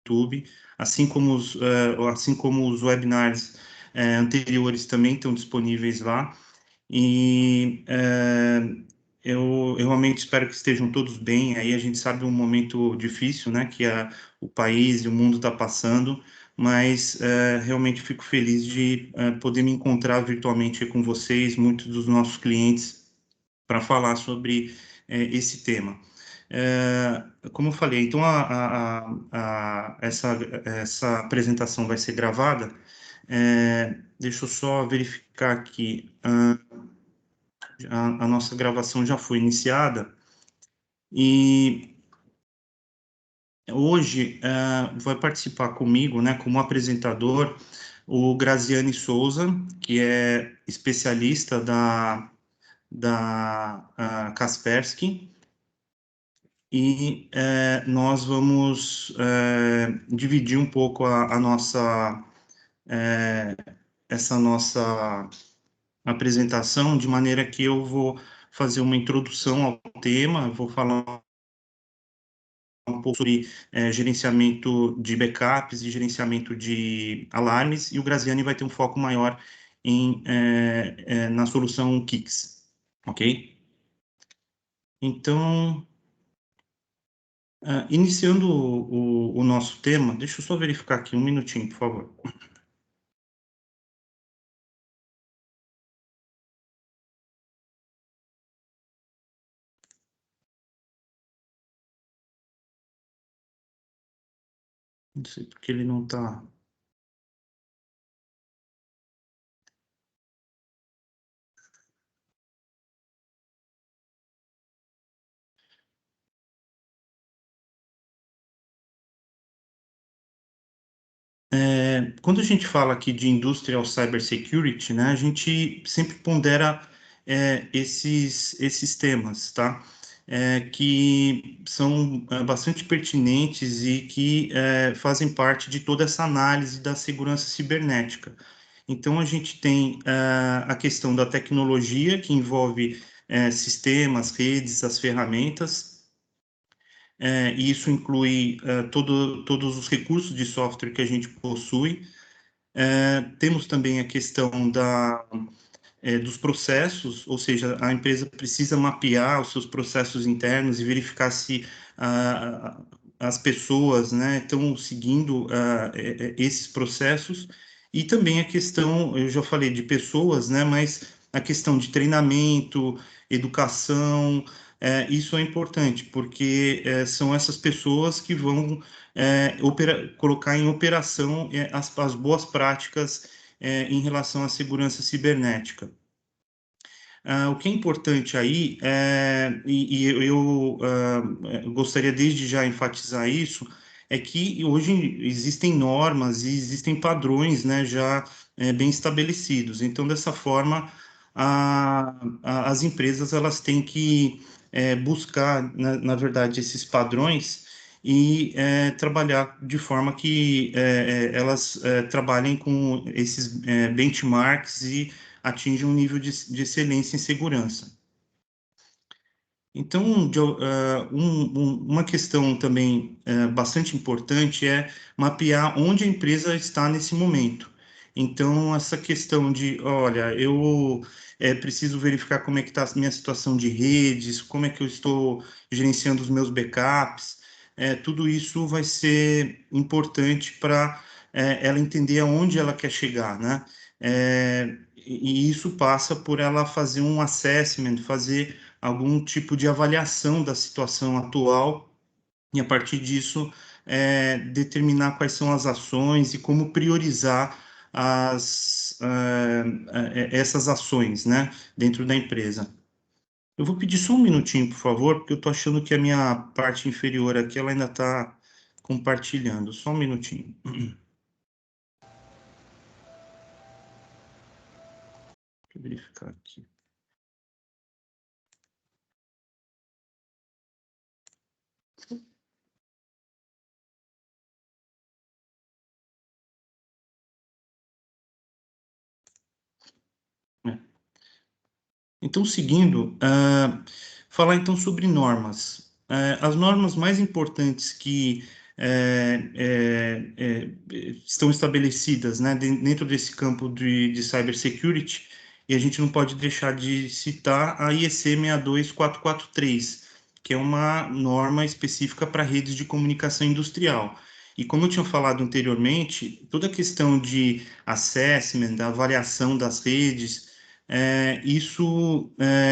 YouTube, assim como os webinars anteriores também estão disponíveis lá. E eu realmente espero que estejam todos bem. Aí a gente sabe um momento difícil, né, que o país e o mundo está passando, mas realmente fico feliz de poder me encontrar virtualmente com vocês, muitos dos nossos clientes, para falar sobre esse tema. Como eu falei, então essa apresentação vai ser gravada. Deixa eu só verificar aqui. A nossa gravação já foi iniciada e hoje vai participar comigo, né, como apresentador, o Graziane Souza, que é especialista da Kaspersky, e nós vamos dividir um pouco essa nossa apresentação, de maneira que eu vou fazer uma introdução ao tema, vou falar um pouco sobre gerenciamento de backups e gerenciamento de alarmes, e o Graziani vai ter um foco maior na solução Kix, ok? Então, iniciando o nosso tema, deixa eu só verificar aqui um minutinho, por favor. Não sei porque ele não está... Quando a gente fala aqui de Industrial Cybersecurity, né, a gente sempre pondera esses temas, tá? Que são bastante pertinentes e que fazem parte de toda essa análise da segurança cibernética. Então, a gente tem a questão da tecnologia, que envolve sistemas, redes, as ferramentas, e isso inclui todos os recursos de software que a gente possui. Temos também a questão dos processos, ou seja, a empresa precisa mapear os seus processos internos e verificar se as pessoas, né, estão seguindo esses processos. E também a questão, eu já falei de pessoas, né, mas a questão de treinamento, educação, isso é importante, porque são essas pessoas que vão colocar em operação as boas práticas em relação à segurança cibernética. O que é importante aí, e eu gostaria desde já enfatizar isso, é que hoje existem normas e existem padrões, né, já bem estabelecidos. Então, dessa forma, as empresas elas têm que buscar, na verdade, esses padrões e trabalhar de forma que elas trabalhem com esses benchmarks e atinjam um nível de excelência em segurança. Então, uma questão também bastante importante é mapear onde a empresa está nesse momento. Então, essa questão de, olha, eu preciso verificar como é que está a minha situação de redes, como é que eu estou gerenciando os meus backups, tudo isso vai ser importante para ela entender aonde ela quer chegar, né? E isso passa por ela fazer um assessment, fazer algum tipo de avaliação da situação atual e, a partir disso, determinar quais são as ações e como priorizar essas ações, né, dentro da empresa. Eu vou pedir só um minutinho, por favor, porque eu estou achando que a minha parte inferior aqui ela ainda está compartilhando. Só um minutinho. Deixa eu verificar aqui. Então, seguindo, falar então sobre normas. As normas mais importantes que estão estabelecidas, né, dentro desse campo de cybersecurity, e a gente não pode deixar de citar a IEC 62443, que é uma norma específica para redes de comunicação industrial. E como eu tinha falado anteriormente, toda a questão de assessment, da avaliação das redes, isso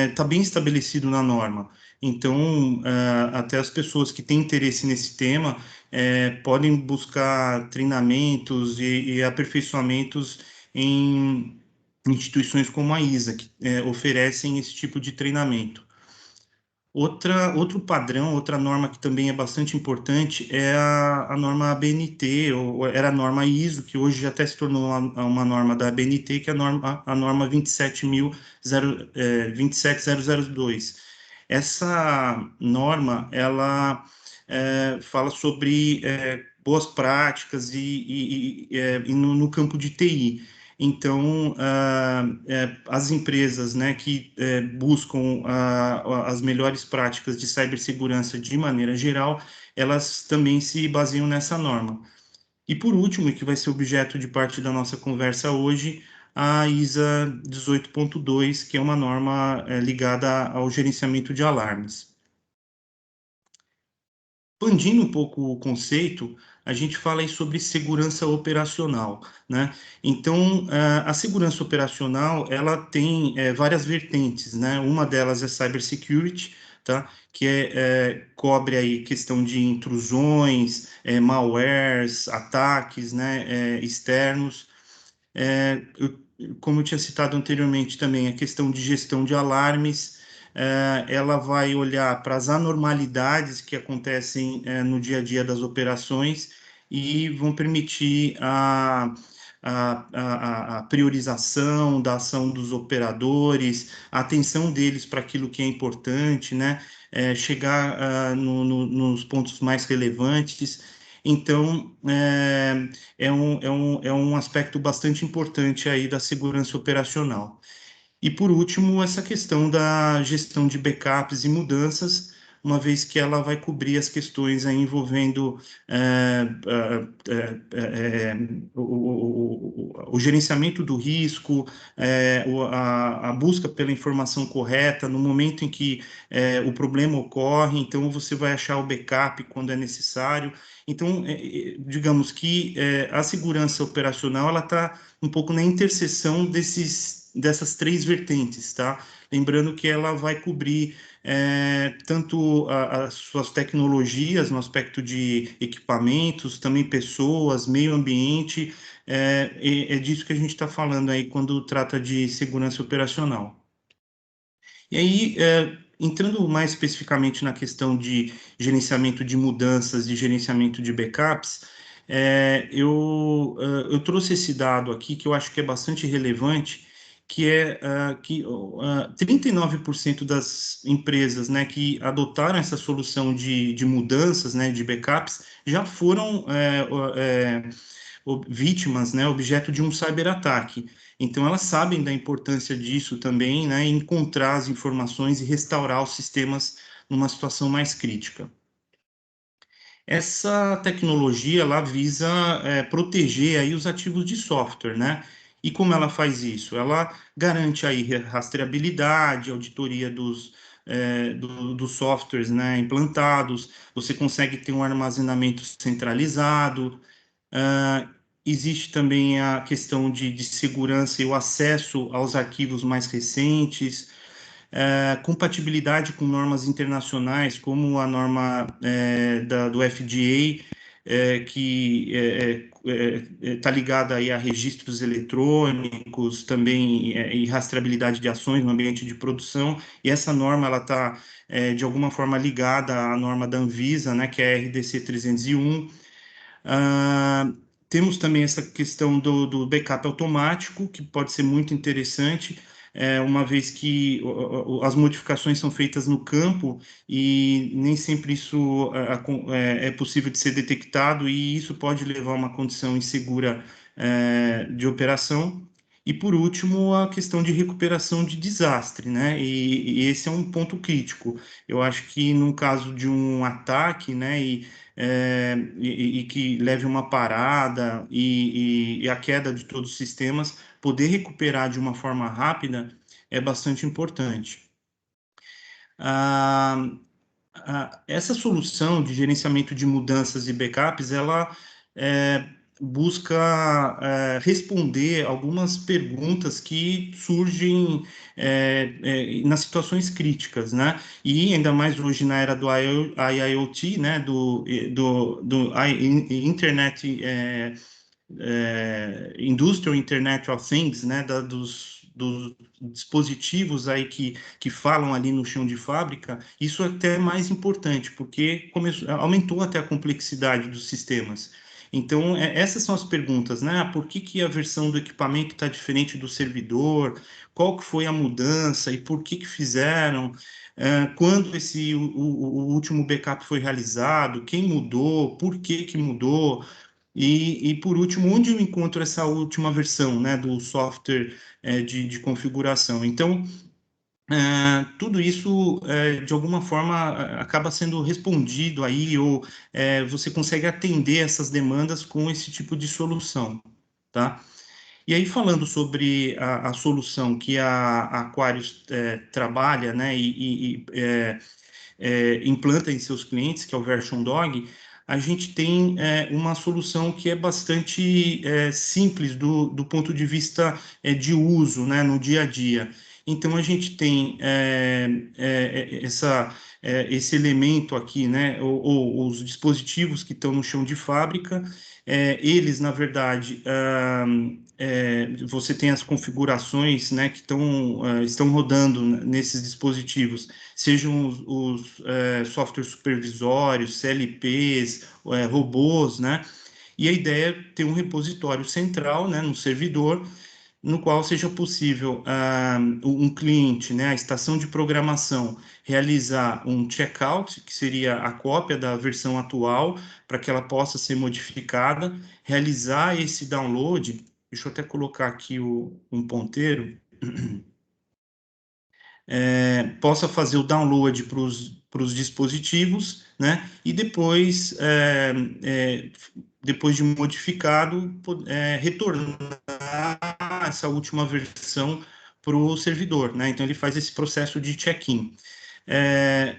está bem estabelecido na norma. Então, até as pessoas que têm interesse nesse tema podem buscar treinamentos e aperfeiçoamentos em instituições como a ISA, que oferecem esse tipo de treinamento. Outro padrão, outra norma que também é bastante importante é a norma ABNT, ou era a norma ISO, que hoje já até se tornou uma norma da ABNT, que é a norma 27002. Essa norma, ela fala sobre boas práticas e no campo de TI. Então, as empresas, né, que buscam as melhores práticas de cibersegurança de maneira geral, elas também se baseiam nessa norma. E por último, e que vai ser objeto de parte da nossa conversa hoje, a ISA 18.2, que é uma norma ligada ao gerenciamento de alarmes. Expandindo um pouco o conceito, a gente fala aí sobre segurança operacional, né? Então, a segurança operacional, ela tem várias vertentes, né? Uma delas é cybersecurity, tá? Que cobre aí questão de intrusões, malwares, ataques, né? Externos. Como eu tinha citado anteriormente também, a questão de gestão de alarmes, ela vai olhar para as anormalidades que acontecem no dia a dia das operações e vão permitir a priorização da ação dos operadores, a atenção deles para aquilo que é importante, né? Chegar nos pontos mais relevantes. Então, é um aspecto bastante importante aí da segurança operacional. E, por último, essa questão da gestão de backups e mudanças, uma vez que ela vai cobrir as questões aí envolvendo o gerenciamento do risco, a busca pela informação correta no momento em que o problema ocorre, então você vai achar o backup quando é necessário. Então, digamos que a segurança operacional ela está um pouco na interseção dessas três vertentes, tá? Lembrando que ela vai cobrir tanto as suas tecnologias no aspecto de equipamentos, também pessoas, meio ambiente, é disso que a gente está falando aí quando trata de segurança operacional. E aí, entrando mais especificamente na questão de gerenciamento de mudanças e gerenciamento de backups, eu trouxe esse dado aqui que eu acho que é bastante relevante, que é que 39% das empresas, né, que adotaram essa solução de mudanças, né, de backups, já foram vítimas, né, objeto de um cyberataque. Então, elas sabem da importância disso também, né, encontrar as informações e restaurar os sistemas numa situação mais crítica. Essa tecnologia, ela visa proteger aí os ativos de software, né? E como ela faz isso? Ela garante aí rastreabilidade, auditoria dos softwares, né, implantados, você consegue ter um armazenamento centralizado, Uh, existe também a questão de segurança e o acesso aos arquivos mais recentes, compatibilidade com normas internacionais, como a norma do FDA, que está ligada aí a registros eletrônicos, também e rastreabilidade de ações no ambiente de produção, e essa norma ela está de alguma forma ligada à norma da Anvisa, né, que é a RDC 301. Temos também essa questão do backup automático, que pode ser muito interessante, uma vez que as modificações são feitas no campo e nem sempre isso é possível de ser detectado, e isso pode levar a uma condição insegura de operação. E, por último, a questão de recuperação de desastre, né? E esse é um ponto crítico. Eu acho que, no caso de um ataque, né, e que leve uma parada e a queda de todos os sistemas, poder recuperar de uma forma rápida é bastante importante. Ah, essa solução de gerenciamento de mudanças e backups, ela é, busca responder algumas perguntas que surgem nas situações críticas, né? E ainda mais hoje na era do IoT, né? Do Internet, Industrial Internet of Things, né, dos dispositivos aí que falam ali no chão de fábrica, isso é até mais importante, porque aumentou até a complexidade dos sistemas. Então, essas são as perguntas, né? Por que a versão do equipamento está diferente do servidor? Qual que foi a mudança e por que fizeram? Quando o último backup foi realizado? Quem mudou? Por que mudou? Por último, onde eu encontro essa última versão, né, do software de configuração? Então, tudo isso, de alguma forma, acaba sendo respondido aí, ou você consegue atender essas demandas com esse tipo de solução, tá? E aí, falando sobre a solução que a Aquarius trabalha, né, implanta em seus clientes, que é o Version Dog, a gente tem uma solução que é bastante simples do ponto de vista de uso, né, no dia a dia. Então, a gente tem esse elemento aqui, né, ou os dispositivos que estão no chão de fábrica, eles, na verdade, você tem as configurações, né, que estão rodando nesses dispositivos, sejam os softwares supervisórios, CLPs, robôs, né? E a ideia é ter um repositório central, né, no servidor, no qual seja possível um cliente, né, a estação de programação, realizar um checkout, que seria a cópia da versão atual, para que ela possa ser modificada, realizar esse download. Deixa eu até colocar aqui um ponteiro. Possa fazer o download para os dispositivos, né? E depois, depois de modificado, retornar essa última versão para o servidor, né? Então ele faz esse processo de check-in.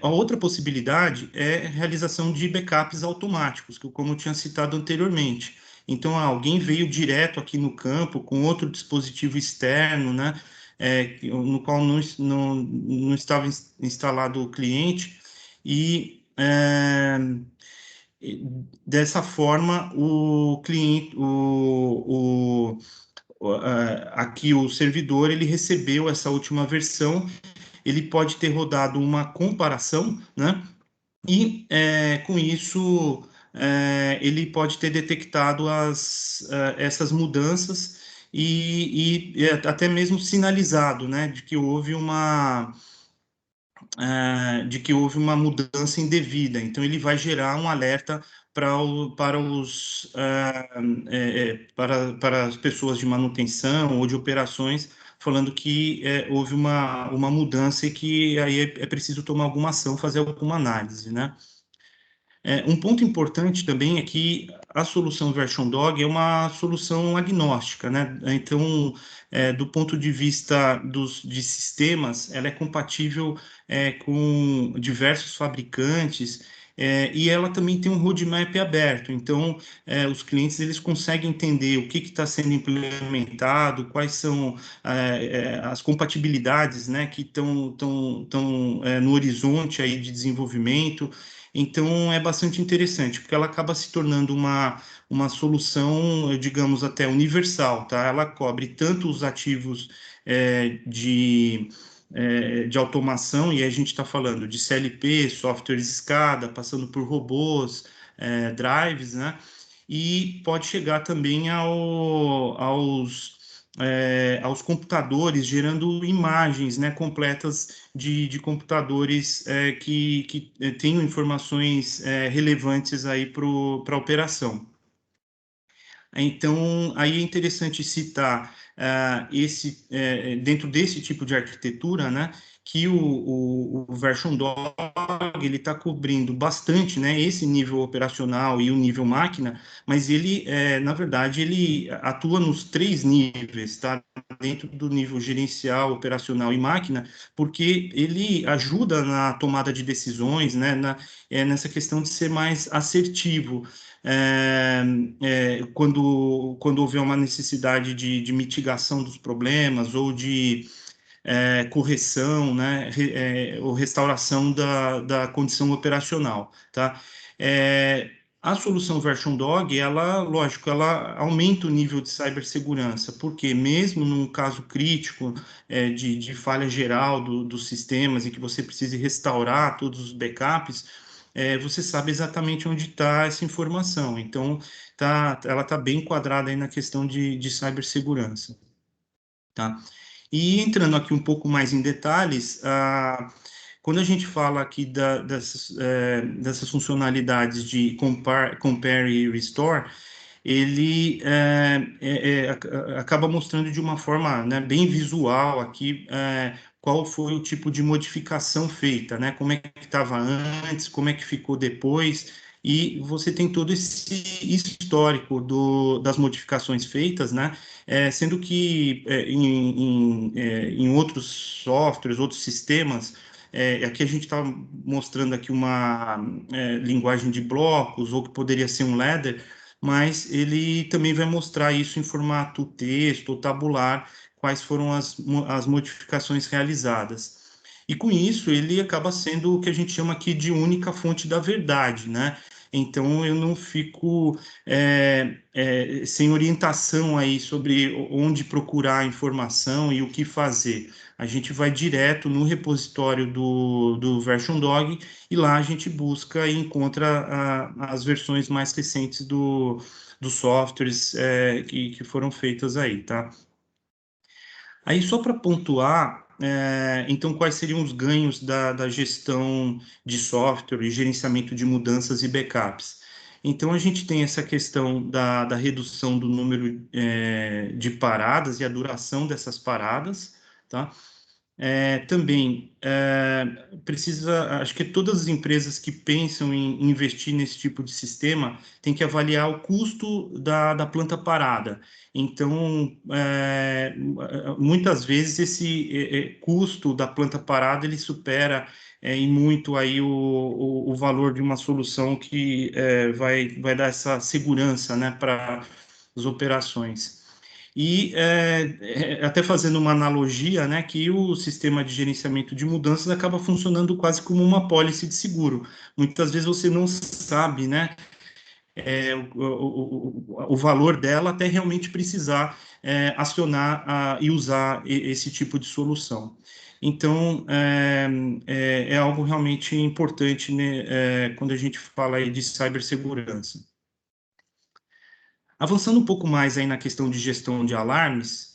A outra possibilidade é a realização de backups automáticos, que como eu tinha citado anteriormente. Então, alguém veio direto aqui no campo com outro dispositivo externo, né? No qual não estava instalado o cliente, e dessa forma o cliente, aqui o servidor, ele recebeu essa última versão, ele pode ter rodado uma comparação, né? E com isso ele pode ter detectado essas mudanças e até mesmo sinalizado, né, de que houve uma mudança indevida. Então ele vai gerar um alerta para as pessoas de manutenção ou de operações, falando que houve uma mudança e que aí é preciso tomar alguma ação, fazer alguma análise, né? Um ponto importante também é que a solução Version Dog é uma solução agnóstica, né? Então, do ponto de vista de sistemas, ela é compatível com diversos fabricantes, e ela também tem um roadmap aberto. Então, os clientes eles conseguem entender o que está sendo implementado, quais são as compatibilidades, né, que estão no horizonte aí de desenvolvimento. Então, é bastante interessante, porque ela acaba se tornando uma solução, digamos, até universal, tá? Ela cobre tanto os ativos de automação, e a gente está falando de CLP, softwares SCADA, passando por robôs, drives, né? E pode chegar também aos computadores, gerando imagens, né, completas de computadores que tenham informações relevantes aí para a operação. Então, aí é interessante citar dentro desse tipo de arquitetura, né, que o Version Dog ele está cobrindo bastante, né, esse nível operacional e o nível máquina, mas ele, na verdade, ele atua nos três níveis, tá? Dentro do nível gerencial, operacional e máquina, porque ele ajuda na tomada de decisões, né, nessa questão de ser mais assertivo. É, quando houver uma necessidade de mitigação dos problemas ou de correção, né, ou restauração da condição operacional, tá? É, a solução Version Dog, ela, lógico, ela aumenta o nível de cibersegurança, porque mesmo num caso crítico de falha geral dos sistemas e que você precise restaurar todos os backups, você sabe exatamente onde está essa informação. Então, ela está bem enquadrada aí na questão de cibersegurança, tá? E entrando aqui um pouco mais em detalhes, quando a gente fala aqui dessas funcionalidades de compare e restore, ele acaba mostrando de uma forma, né, bem visual aqui qual foi o tipo de modificação feita, né? Como é que estava antes, como é que ficou depois, e você tem todo esse histórico das modificações feitas, né? Sendo que em outros softwares, outros sistemas, aqui a gente está mostrando aqui uma linguagem de blocos, ou que poderia ser um ladder, mas ele também vai mostrar isso em formato texto ou tabular, quais foram as modificações realizadas. E com isso, ele acaba sendo o que a gente chama aqui de única fonte da verdade, né? Então, eu não fico sem orientação aí sobre onde procurar a informação e o que fazer. A gente vai direto no repositório do Version Dog e lá a gente busca e encontra as versões mais recentes dos softwares que foram feitas aí, tá? Aí, só para pontuar, então, quais seriam os ganhos da gestão de software e gerenciamento de mudanças e backups? Então, a gente tem essa questão da redução do número de paradas e a duração dessas paradas, tá? Também precisa, acho que todas as empresas que pensam em investir nesse tipo de sistema têm que avaliar o custo da planta parada. Então, muitas vezes esse custo da planta parada ele supera em muito aí o valor de uma solução que vai dar essa segurança, né, para as operações. E até fazendo uma analogia, né, que o sistema de gerenciamento de mudanças acaba funcionando quase como uma pólice de seguro. Muitas vezes você não sabe, né, o valor dela até realmente precisar acionar e usar esse tipo de solução. Então, é algo realmente importante, né, quando a gente fala aí de cibersegurança. Avançando um pouco mais aí na questão de gestão de alarmes,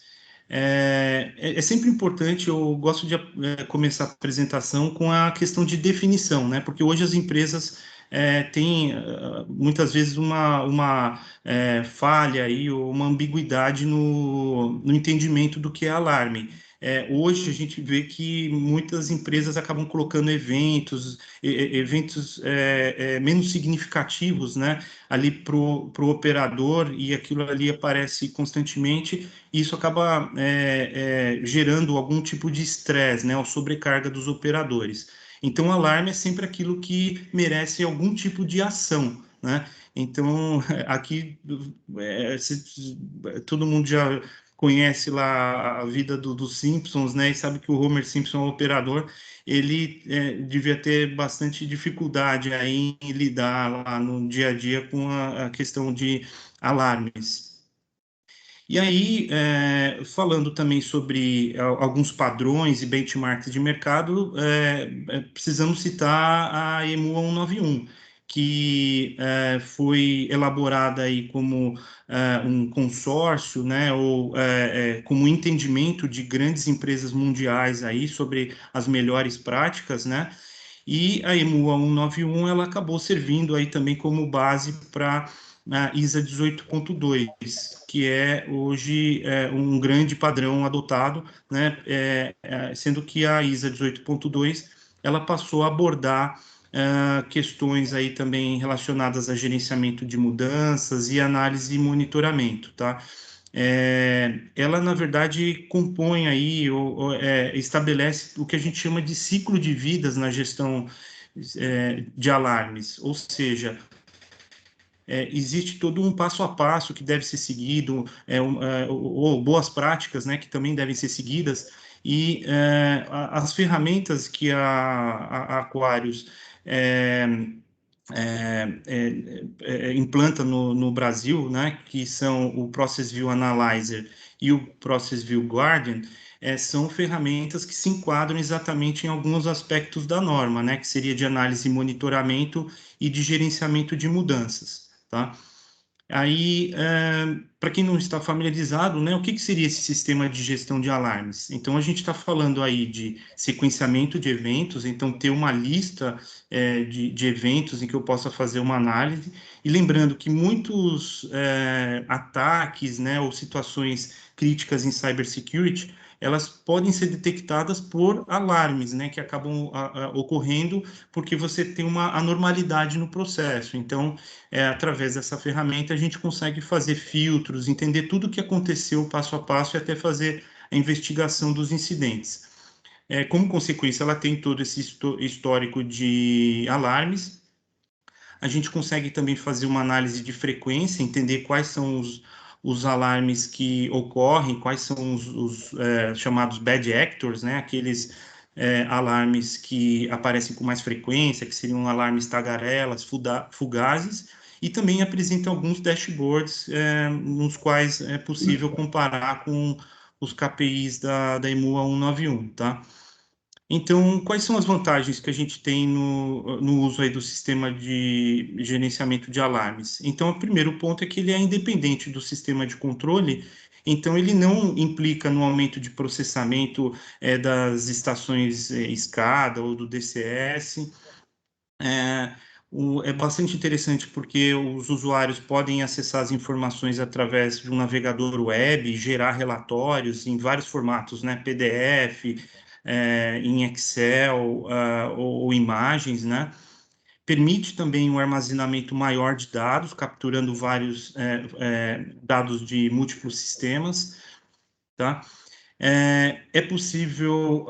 é sempre importante, eu gosto de começar a apresentação com a questão de definição, né? Porque hoje as empresas têm muitas vezes uma falha aí, ou uma ambiguidade no entendimento do que é alarme. Hoje a gente vê que muitas empresas acabam colocando eventos menos significativos, né, ali para o operador, e aquilo ali aparece constantemente, e isso acaba gerando algum tipo de estresse, né, ou sobrecarga dos operadores. Então, o alarme é sempre aquilo que merece algum tipo de ação, né? Então, aqui, todo mundo já conhece lá a vida dos Simpsons, né, e sabe que o Homer Simpson é um operador, ele devia ter bastante dificuldade aí em lidar lá no dia a dia com a questão de alarmes. E aí, falando também sobre alguns padrões e benchmarks de mercado, precisamos citar a EMUA 191, que foi elaborada aí como um consórcio, né, ou como entendimento de grandes empresas mundiais aí sobre as melhores práticas, né, e a EMUA 191 ela acabou servindo aí também como base para a ISA 18.2, que é hoje um grande padrão adotado, né, sendo que a ISA 18.2 ela passou a abordar questões aí também relacionadas a gerenciamento de mudanças e análise e monitoramento, tá? Ela, na verdade, compõe aí, estabelece o que a gente chama de ciclo de vidas na gestão de alarmes, ou seja, existe todo um passo a passo que deve ser seguido, ou boas práticas, né, que também devem ser seguidas, e as ferramentas que a Aquarius é, implanta no Brasil, né, que são o Process View Analyzer e o Process View Guardian, são ferramentas que se enquadram exatamente em alguns aspectos da norma, né, que seria de análise e monitoramento e de gerenciamento de mudanças, tá? Aí, para quem não está familiarizado, né, o que seria esse sistema de gestão de alarmes? Então, a gente está falando aí de sequenciamento de eventos, então ter uma lista de eventos em que eu possa fazer uma análise, e lembrando que muitos ataques, né, ou situações críticas em cybersecurity, elas podem ser detectadas por alarmes, né, que acabam ocorrendo porque você tem uma anormalidade no processo. Então, através dessa ferramenta, a gente consegue fazer filtros, entender tudo o que aconteceu passo a passo e até fazer a investigação dos incidentes. Como consequência, ela tem todo esse histórico de alarmes. A gente consegue também fazer uma análise de frequência, entender quais são os alarmes que ocorrem, quais são os chamados bad actors, né? Aqueles alarmes que aparecem com mais frequência, que seriam alarmes tagarelas, fugazes, e também apresenta alguns dashboards nos quais é possível comparar com os KPIs da EMUA 191, tá? Então, quais são as vantagens que a gente tem no uso aí do sistema de gerenciamento de alarmes? Então, o primeiro ponto é que ele é independente do sistema de controle, então ele não implica no aumento de processamento das estações SCADA ou do DCS. É, é bastante interessante porque os usuários podem acessar as informações através de um navegador web, gerar relatórios em vários formatos, né? PDF, em Excel, ou imagens, né? Permite também um armazenamento maior de dados, capturando vários dados de múltiplos sistemas, tá? É possível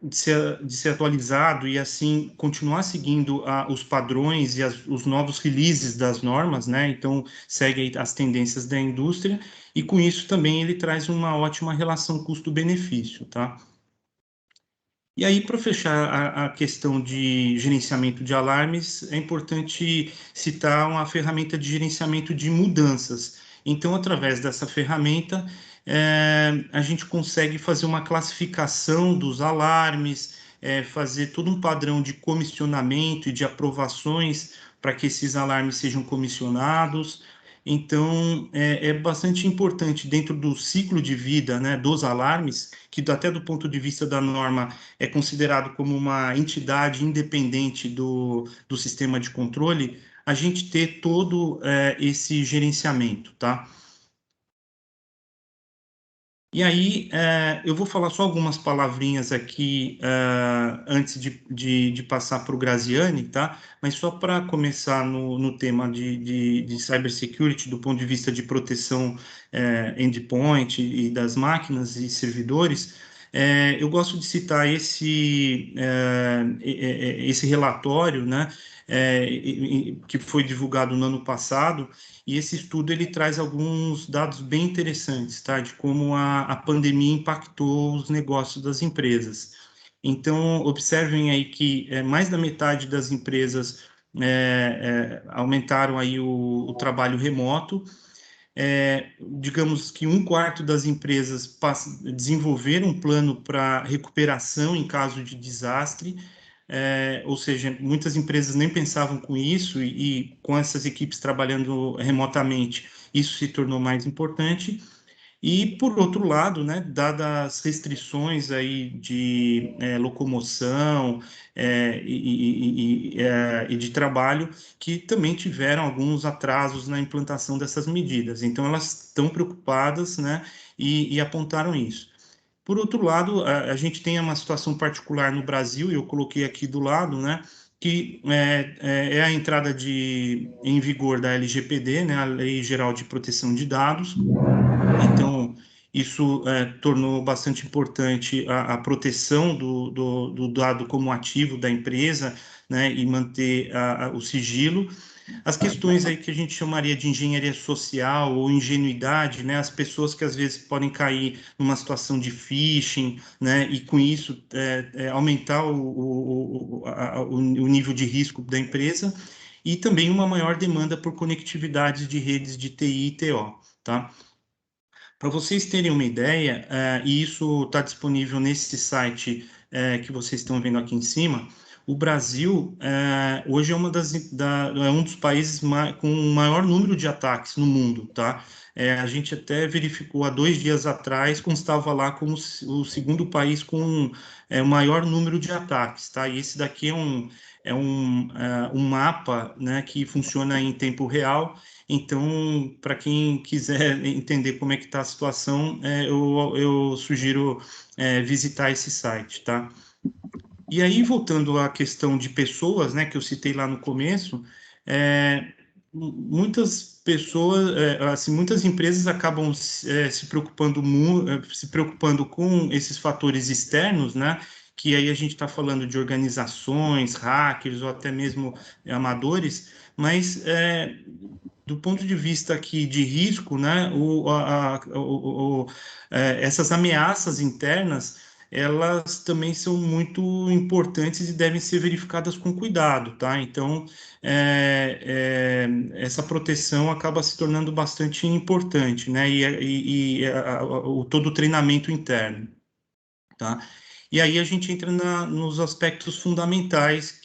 de ser atualizado e assim continuar seguindo os padrões e os novos releases das normas, né? Então segue as tendências da indústria e com isso também ele traz uma ótima relação custo-benefício, tá? E aí, para fechar a questão de gerenciamento de alarmes, é importante citar uma ferramenta de gerenciamento de mudanças. Então, através dessa ferramenta, a gente consegue fazer uma classificação dos alarmes, fazer todo um padrão de comissionamento e de aprovações para que esses alarmes sejam comissionados. Então, é bastante importante dentro do ciclo de vida, né, dos alarmes, que até do ponto de vista da norma é considerado como uma entidade independente do sistema de controle, a gente ter todo esse gerenciamento, tá? E aí, eu vou falar só algumas palavrinhas aqui antes de passar para o Graziani, tá? Mas só para começar no tema de cybersecurity, do ponto de vista de proteção endpoint e das máquinas e servidores, eu gosto de citar esse relatório, né? Que foi divulgado no ano passado, e esse estudo ele traz alguns dados bem interessantes, tá? De como a pandemia impactou os negócios das empresas. Então, observem aí que mais da metade das empresas aumentaram aí o trabalho remoto. Digamos que um quarto das empresas desenvolveram um plano para recuperação em caso de desastre, ou seja, muitas empresas nem pensavam com isso e com essas equipes trabalhando remotamente, isso se tornou mais importante. E, por outro lado, né, dadas as restrições aí de locomoção e de trabalho, que também tiveram alguns atrasos na implantação dessas medidas. Então, elas estão preocupadas, né, e apontaram isso. Por outro lado, a gente tem uma situação particular no Brasil, e eu coloquei aqui do lado, né, que é a entrada em vigor da LGPD, né, a Lei Geral de Proteção de Dados. Então, isso tornou bastante importante a proteção do dado como ativo da empresa, né, e manter o sigilo. As questões aí que a gente chamaria de engenharia social ou ingenuidade, né, as pessoas que às vezes podem cair numa situação de phishing, né, e com isso aumentar o nível de risco da empresa, e também uma maior demanda por conectividade de redes de TI e TO, tá? Para vocês terem uma ideia, e isso está disponível nesse site que vocês estão vendo aqui em cima, o Brasil hoje é um dos países com o maior número de ataques no mundo, tá? A gente até verificou há 2 dias atrás, constava lá como o segundo país com o maior número de ataques, tá? E esse daqui um mapa, né, que funciona em tempo real. Então, para quem quiser entender como é que está a situação, eu sugiro visitar esse site, tá? E aí, voltando à questão de pessoas, né, que eu citei lá no começo, muitas pessoas, assim, muitas empresas acabam se preocupando com esses fatores externos, né, que aí a gente está falando de organizações, hackers ou até mesmo amadores, mas do ponto de vista aqui de risco, né, essas ameaças internas, elas também são muito importantes e devem ser verificadas com cuidado, tá? Então, essa proteção acaba se tornando bastante importante, né? Todo o treinamento interno, tá? E aí a gente entra nos aspectos fundamentais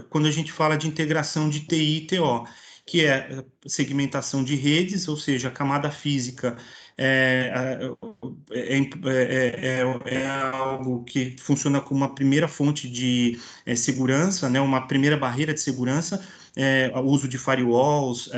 quando a gente fala de integração de TI e TO, que é segmentação de redes, ou seja, a camada física é, é algo que funciona como uma primeira fonte de segurança, né, uma primeira barreira de segurança, o uso de firewalls,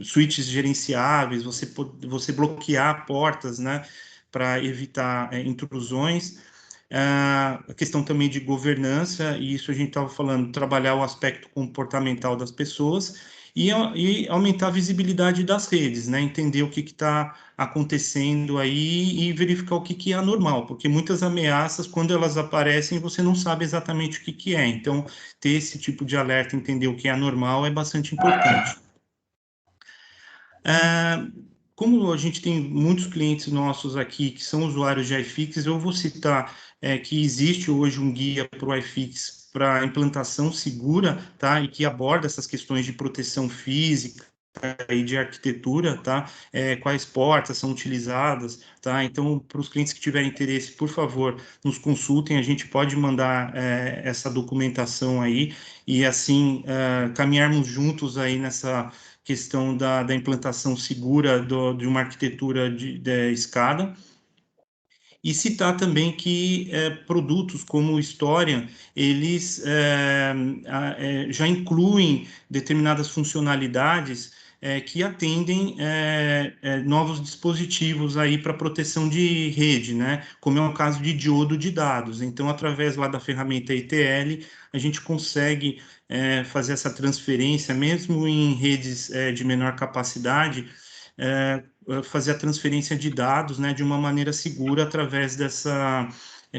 switches gerenciáveis, você bloquear portas, né, para evitar intrusões. A questão também de governança, e isso a gente estava falando, trabalhar o aspecto comportamental das pessoas e aumentar a visibilidade das redes, né? Entender o que está acontecendo aí e verificar o que é anormal, porque muitas ameaças, quando elas aparecem, você não sabe exatamente o que é. Então, ter esse tipo de alerta, entender o que é anormal, é bastante importante. Como a gente tem muitos clientes nossos aqui que são usuários de iFix, eu vou citar que existe hoje um guia para o iFix para implantação segura, tá? E que aborda essas questões de proteção física e de arquitetura, tá? Quais portas são utilizadas, tá? Então, para os clientes que tiverem interesse, por favor, nos consultem, a gente pode mandar essa documentação aí e assim caminharmos juntos aí nessa questão da implantação segura de uma arquitetura de escada. E citar também que produtos como o Historian, eles já incluem determinadas funcionalidades que atendem novos dispositivos aí para proteção de rede, né? Como é o caso de diodo de dados. Então, através lá da ferramenta ETL, a gente consegue fazer essa transferência, mesmo em redes de menor capacidade, fazer a transferência de dados, né, de uma maneira segura através dessa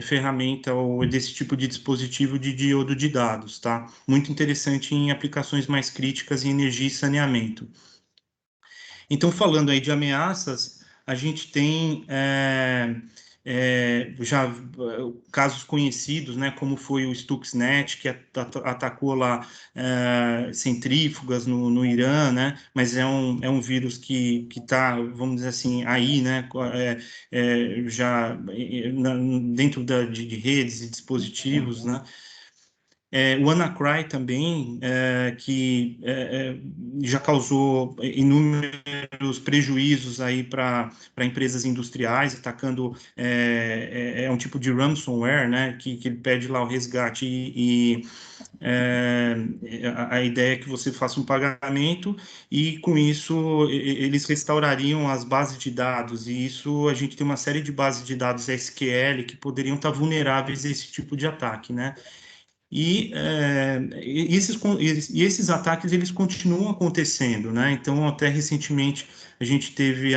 ferramenta ou desse tipo de dispositivo de diodo de dados, tá? Muito interessante em aplicações mais críticas em energia e saneamento. Então, falando aí de ameaças, a gente tem já casos conhecidos, né, como foi o Stuxnet, que atacou lá centrífugas no Irã, né, mas é um vírus que está, vamos dizer assim, aí, né, já dentro de redes e dispositivos, né, O WannaCry também, que já causou inúmeros prejuízos aí para empresas industriais, atacando, um tipo de ransomware, né, que ele pede lá o resgate é, a ideia é que você faça um pagamento e, com isso, eles restaurariam as bases de dados. E isso, a gente tem uma série de bases de dados SQL que poderiam estar vulneráveis a esse tipo de ataque, né? E esses ataques, eles continuam acontecendo, né? Então, até recentemente, a gente teve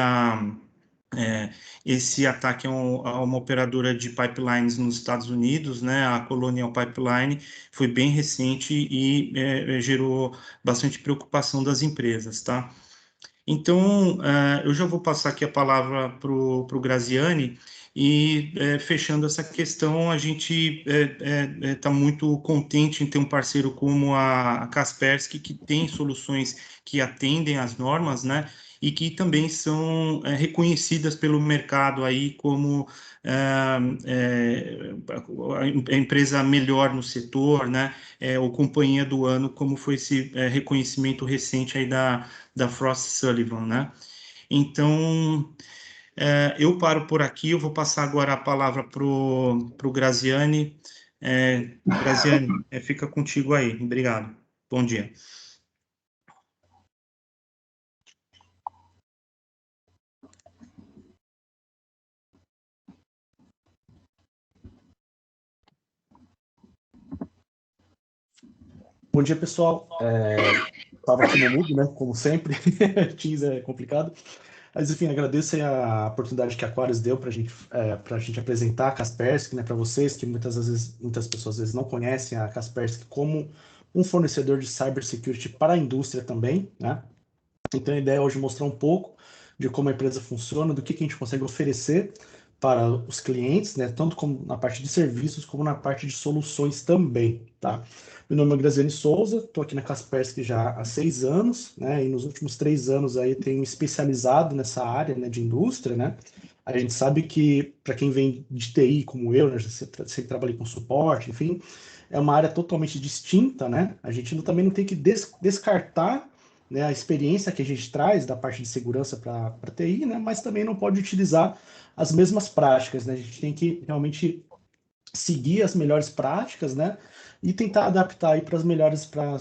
esse ataque a uma operadora de pipelines nos Estados Unidos, né? A Colonial Pipeline foi bem recente e gerou bastante preocupação das empresas, tá? Então, eu já vou passar aqui a palavra para o Graziani, e fechando essa questão, a gente está muito contente em ter um parceiro como a Kaspersky, que tem soluções que atendem às normas, né? E que também são reconhecidas pelo mercado aí como a empresa melhor no setor, né? Ou companhia do ano, como foi esse reconhecimento recente aí da Frost Sullivan, né? Então, eu paro por aqui, eu vou passar agora a palavra para o Graziani. Graziani, fica contigo aí. Obrigado. Bom dia. Bom dia, pessoal. Estava aqui no mudo, né? Como sempre. Teams é complicado. Mas, enfim, agradeço aí a oportunidade que a Aquarius deu para a gente apresentar a Kaspersky, né, para vocês, que muitas pessoas às vezes não conhecem a Kaspersky como um fornecedor de cybersecurity para a indústria também, né? Então, a ideia é hoje mostrar um pouco de como a empresa funciona, do que a gente consegue oferecer para os clientes, né? Tanto como na parte de serviços, como na parte de soluções também, tá? Meu nome é Graziane Souza, estou aqui na Kaspersky já há 6 anos, né? E nos últimos 3 anos aí tenho especializado nessa área, né, de indústria, né? A gente sabe que, para quem vem de TI como eu, né, sempre trabalhei com suporte, enfim, é uma área totalmente distinta, né? A gente também não tem que descartar, né, a experiência que a gente traz da parte de segurança para a TI, né, mas também não pode utilizar as mesmas práticas, né? A gente tem que realmente seguir as melhores práticas, né, e tentar adaptar aí para as melhores para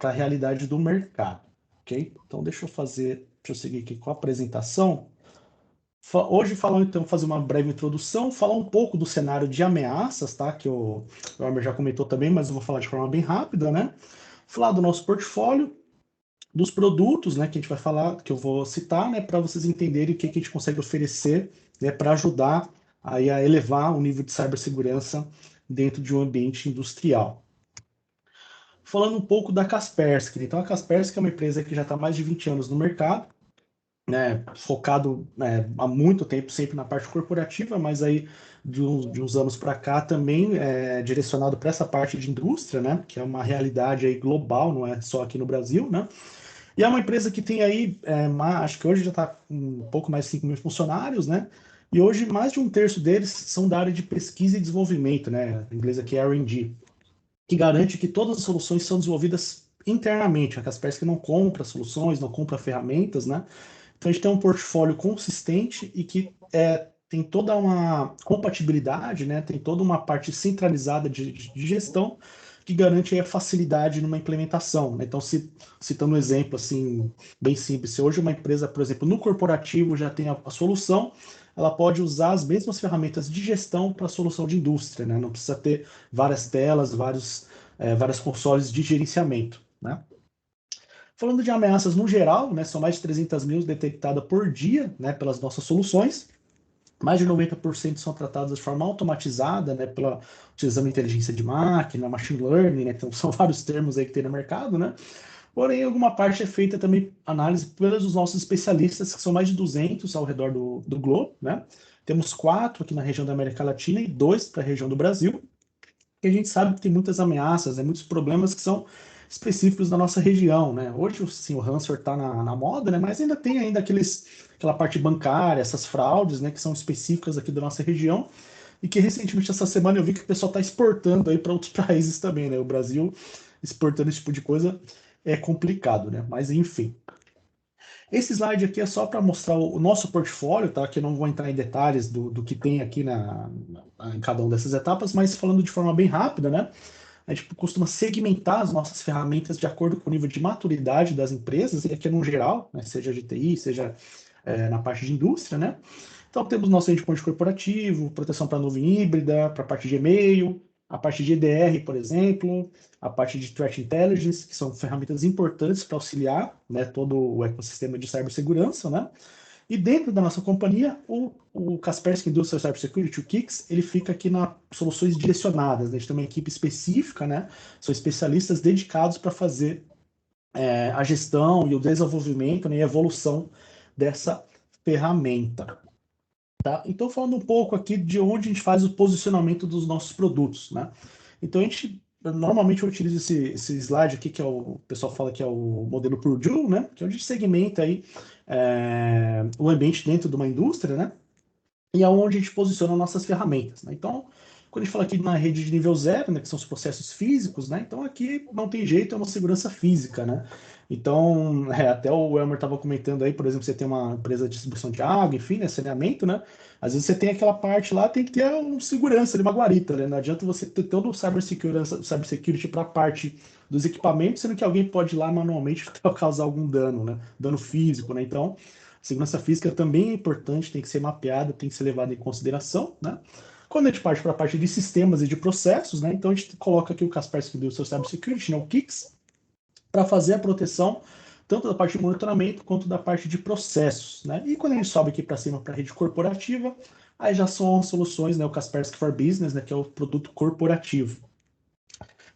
a realidade do mercado, ok? Então deixa eu seguir aqui com a apresentação. Hoje então fazer uma breve introdução, falar um pouco do cenário de ameaças, tá? Que o Elmer já comentou também, mas eu vou falar de forma bem rápida, né? Falar do nosso portfólio, dos produtos, né, que a gente vai falar, que eu vou citar, né, para vocês entenderem o que a gente consegue oferecer, né, para ajudar aí a elevar o nível de cibersegurança dentro de um ambiente industrial. Falando um pouco da Kaspersky. Então, a Kaspersky é uma empresa que já está há mais de 20 anos no mercado, né, focado, né, há muito tempo sempre na parte corporativa, mas aí de uns anos para cá também é direcionado para essa parte de indústria, né, que é uma realidade aí global, não é só aqui no Brasil, né. E é uma empresa que tem aí, acho que hoje já está com um pouco mais de 5 mil funcionários, né? E hoje mais de um terço deles são da área de pesquisa e desenvolvimento, né? Em inglês aqui é R&D, que garante que todas as soluções são desenvolvidas internamente. A Kaspersky não compra soluções, não compra ferramentas, né? Então a gente tem um portfólio consistente e que tem toda uma compatibilidade, né? Tem toda uma parte centralizada de gestão que garante a facilidade numa implementação, né? Então, citando um exemplo assim bem simples, se hoje uma empresa, por exemplo, no corporativo já tem a solução, ela pode usar as mesmas ferramentas de gestão para a solução de indústria, né? Não precisa ter várias telas, várias consoles de gerenciamento, né? Falando de ameaças no geral, né, são mais de 300 mil detectadas por dia, né, pelas nossas soluções. Mais de 90% são tratadas de forma automatizada, né, utilizando inteligência de máquina, machine learning, né, então são vários termos aí que tem no mercado, né. Porém, alguma parte é feita também análise pelos nossos especialistas, que são mais de 200 ao redor do globo, né. Temos 4 aqui na região da América Latina e 2 para a região do Brasil. E a gente sabe que tem muitas ameaças, né, muitos problemas que são específicos da nossa região, né? Hoje, sim, o ransomware está na moda, né? Mas ainda tem aquela parte bancária, essas fraudes, né? Que são específicas aqui da nossa região. e que recentemente, essa semana, eu vi que o pessoal está exportando aí para outros países também, né? O Brasil exportando esse tipo de coisa é complicado, né? Mas enfim. Esse slide aqui é só para mostrar o nosso portfólio, tá? Que eu não vou entrar em detalhes do que tem aqui em cada uma dessas etapas, mas falando de forma bem rápida, né? A gente costuma segmentar as nossas ferramentas de acordo com o nível de maturidade das empresas, e aqui no geral, né? Seja de TI, seja na parte de indústria, né? Então, temos nosso endpoint corporativo, proteção para nuvem híbrida, para a parte de e-mail, a parte de EDR, por exemplo, a parte de Threat Intelligence, que são ferramentas importantes para auxiliar, né, todo o ecossistema de cibersegurança, né? E dentro da nossa companhia, o Kaspersky Industrial Cybersecurity, o KICS, ele fica aqui nas soluções direcionadas, né? A gente tem uma equipe específica, né? São especialistas dedicados para fazer a gestão e o desenvolvimento, né, e a evolução dessa ferramenta. Tá? Então, falando um pouco aqui de onde a gente faz o posicionamento dos nossos produtos, né? Então, normalmente eu utilizo esse slide aqui, que o pessoal fala que é o modelo Purdue, né? Que é onde a gente segmenta aí o ambiente dentro de uma indústria, né? E é onde a gente posiciona nossas ferramentas, né? Então, quando a gente fala aqui na rede de nível zero, né, que são os processos físicos, né? Então, aqui não tem jeito, é uma segurança física, né? Então, até o Elmer estava comentando aí, por exemplo, você tem uma empresa de distribuição de água, enfim, né, saneamento, né? Às vezes você tem aquela parte lá, tem que ter um segurança, uma guarita, né? Não adianta você ter todo o cybersecurity para a parte dos equipamentos, sendo que alguém pode ir lá manualmente causar algum dano, né? Dano físico, né? Então, segurança física também é importante, tem que ser mapeada, tem que ser levada em consideração, né? Quando a gente parte para a parte de sistemas e de processos, né? Então a gente coloca aqui o Kaspersky Industrial Cybersecurity, né, o KICS, para fazer a proteção tanto da parte de monitoramento quanto da parte de processos, né? E quando a gente sobe aqui para cima para a rede corporativa, aí já são as soluções, né? O Kaspersky for Business, né? Que é o produto corporativo.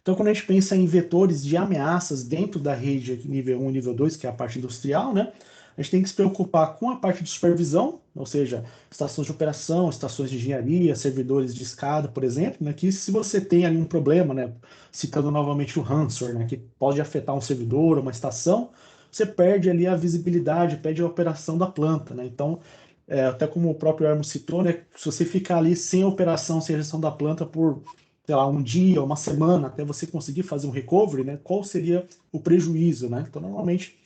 Então, quando a gente pensa em vetores de ameaças dentro da rede nível 1 e nível 2, que é a parte industrial, né? A gente tem que se preocupar com a parte de supervisão, ou seja, estações de operação, estações de engenharia, servidores de escada, por exemplo, né? Que se você tem ali um problema, né? Citando novamente o ransomware, né? Que pode afetar um servidor, uma estação, você perde ali a visibilidade, perde a operação da planta, né? Então, até como o próprio Hermo citou, né? Se você ficar ali sem operação, sem gestão da planta por sei lá, um dia, uma semana, até você conseguir fazer um recovery, né? Qual seria o prejuízo, né? Então, normalmente,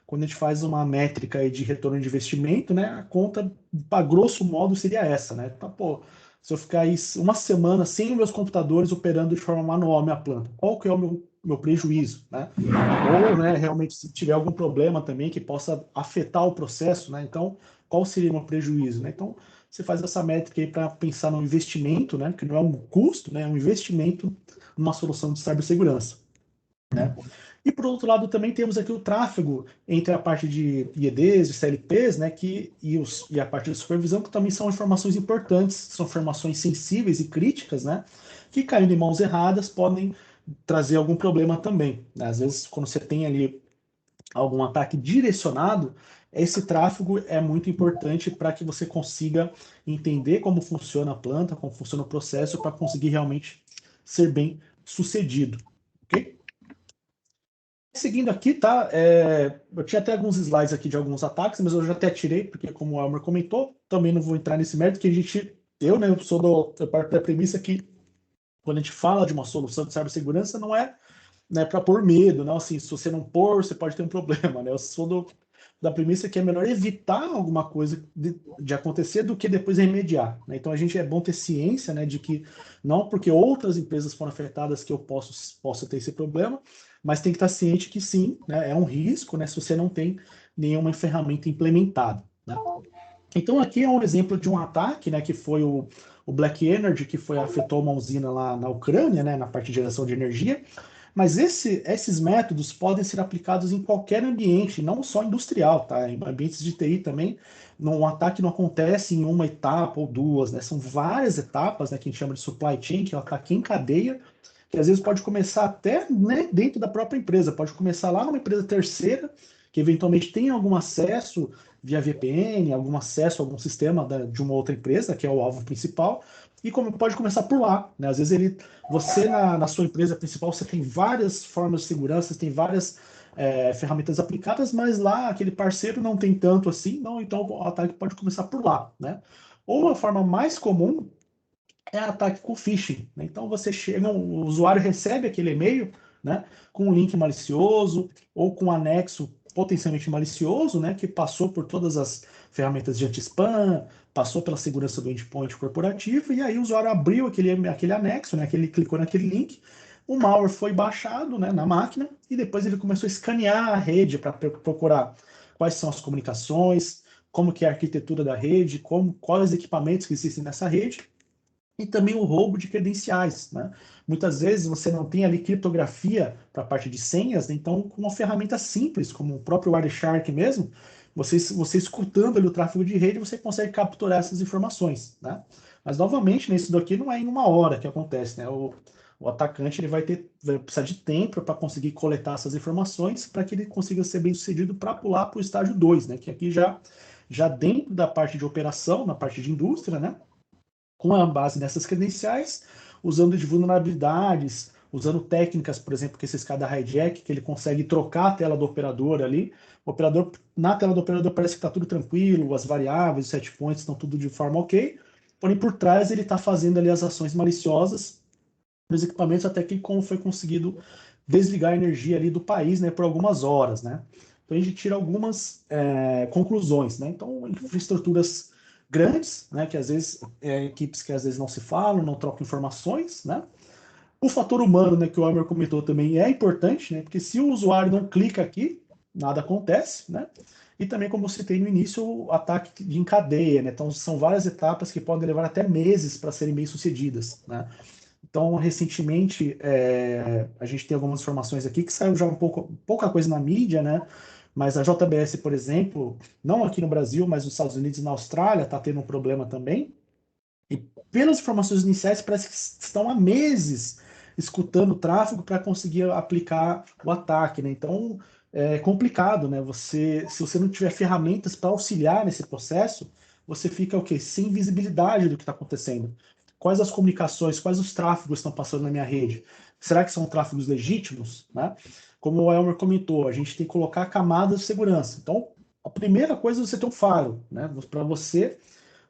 quando a gente faz uma métrica aí de retorno de investimento, né? A conta, a grosso modo, seria essa, né? Então, pô, se eu ficar aí uma semana sem os meus computadores operando de forma manual a minha planta, qual que é o meu prejuízo, né? Ou, né, realmente, se tiver algum problema também que possa afetar o processo, né? Então, qual seria o meu prejuízo, né? Então, você faz essa métrica aí para pensar no investimento, né? Que não é um custo, né? É um investimento numa solução de cibersegurança, né? E por outro lado também temos aqui o tráfego entre a parte de IEDs, de CLPs, né? E a parte de supervisão, que também são informações importantes, são informações sensíveis e críticas, né? Que caindo em mãos erradas podem trazer algum problema também, né? Às vezes, quando você tem ali algum ataque direcionado, esse tráfego é muito importante para que você consiga entender como funciona a planta, como funciona o processo, para conseguir realmente ser bem sucedido. Ok? Seguindo aqui, tá? Eu tinha até alguns slides aqui de alguns ataques, mas eu já até tirei, porque como o Elmer comentou, também não vou entrar nesse mérito, que né, eu parto da premissa que quando a gente fala de uma solução de cibersegurança, não é, né, para pôr medo, não, assim, se você não pôr, você pode ter um problema, né? Eu sou da premissa que é melhor evitar alguma coisa de acontecer do que depois remediar, né? Então a gente é bom ter ciência, né, de que não porque outras empresas foram afetadas que eu posso ter esse problema, mas tem que estar ciente que sim, né, é um risco, né, se você não tem nenhuma ferramenta implementada, né? Então aqui é um exemplo de um ataque, né, que foi o Black Energy, que afetou uma usina lá na Ucrânia, né, na parte de geração de energia, mas esses métodos podem ser aplicados em qualquer ambiente, não só industrial, tá? Em ambientes de TI também, um ataque não acontece em uma etapa ou duas, né? São várias etapas, né, que a gente chama de supply chain, que é o ataque em cadeia, que às vezes pode começar até, né, dentro da própria empresa, pode começar lá numa empresa terceira, que eventualmente tem algum acesso via VPN, algum acesso a algum sistema de uma outra empresa, que é o alvo principal, e como pode começar por lá, né? Às vezes você na sua empresa principal, você tem várias formas de segurança, tem várias ferramentas aplicadas, mas lá aquele parceiro não tem tanto assim, não, então o ataque pode começar por lá, né? Ou uma forma mais comum é ataque com phishing, né? Então você chega, o usuário recebe aquele e-mail, né, com um link malicioso ou com um anexo potencialmente malicioso, né, que passou por todas as ferramentas de anti-spam, passou pela segurança do endpoint corporativo, e aí o usuário abriu aquele anexo, né, que ele clicou naquele link, o malware foi baixado, né, na máquina, e depois ele começou a escanear a rede para procurar quais são as comunicações, como que é a arquitetura da rede, quais equipamentos que existem nessa rede, e também o roubo de credenciais, né? Muitas vezes você não tem ali criptografia para a parte de senhas, né? Então com uma ferramenta simples, como o próprio Wireshark mesmo, você escutando ali o tráfego de rede, você consegue capturar essas informações, né? Mas novamente, né, isso daqui não é em uma hora que acontece, né? O atacante ele vai precisar de tempo para conseguir coletar essas informações para que ele consiga ser bem sucedido para pular para o estágio 2, né? Que aqui já dentro da parte de operação, na parte de indústria, né? Com a base nessas credenciais, usando de vulnerabilidades, usando técnicas, por exemplo, que esse escada hijack, que ele consegue trocar a tela do operador ali. O operador, na tela do operador parece que está tudo tranquilo, as variáveis, os set points estão tudo de forma ok, porém por trás ele está fazendo ali as ações maliciosas nos equipamentos até que foi conseguido desligar a energia ali do país, né, por algumas horas, né. Então a gente tira algumas conclusões, né. Então infraestruturas grandes, né, que às vezes equipes que às vezes não se falam, não trocam informações, né. O fator humano, né, que o Elmer comentou também é importante, né, porque se o usuário não clica aqui, nada acontece, né. E também, como eu citei no início, o ataque em cadeia, né. Então são várias etapas que podem levar até meses para serem bem sucedidas, né. Então, recentemente, a gente tem algumas informações aqui que saiu já pouca coisa na mídia, né? Mas a JBS, por exemplo, não aqui no Brasil, mas nos Estados Unidos e na Austrália, está tendo um problema também. E pelas informações iniciais, parece que estão há meses escutando o tráfego para conseguir aplicar o ataque, né? Então, é complicado, né? Se você não tiver ferramentas para auxiliar nesse processo, você fica o quê? Sem visibilidade do que está acontecendo. Quais as comunicações, quais os tráfegos estão passando na minha rede? Será que são tráfegos legítimos, né? Como o Elmer comentou, a gente tem que colocar camadas de segurança. Então, a primeira coisa é você ter um firewall, né? Para você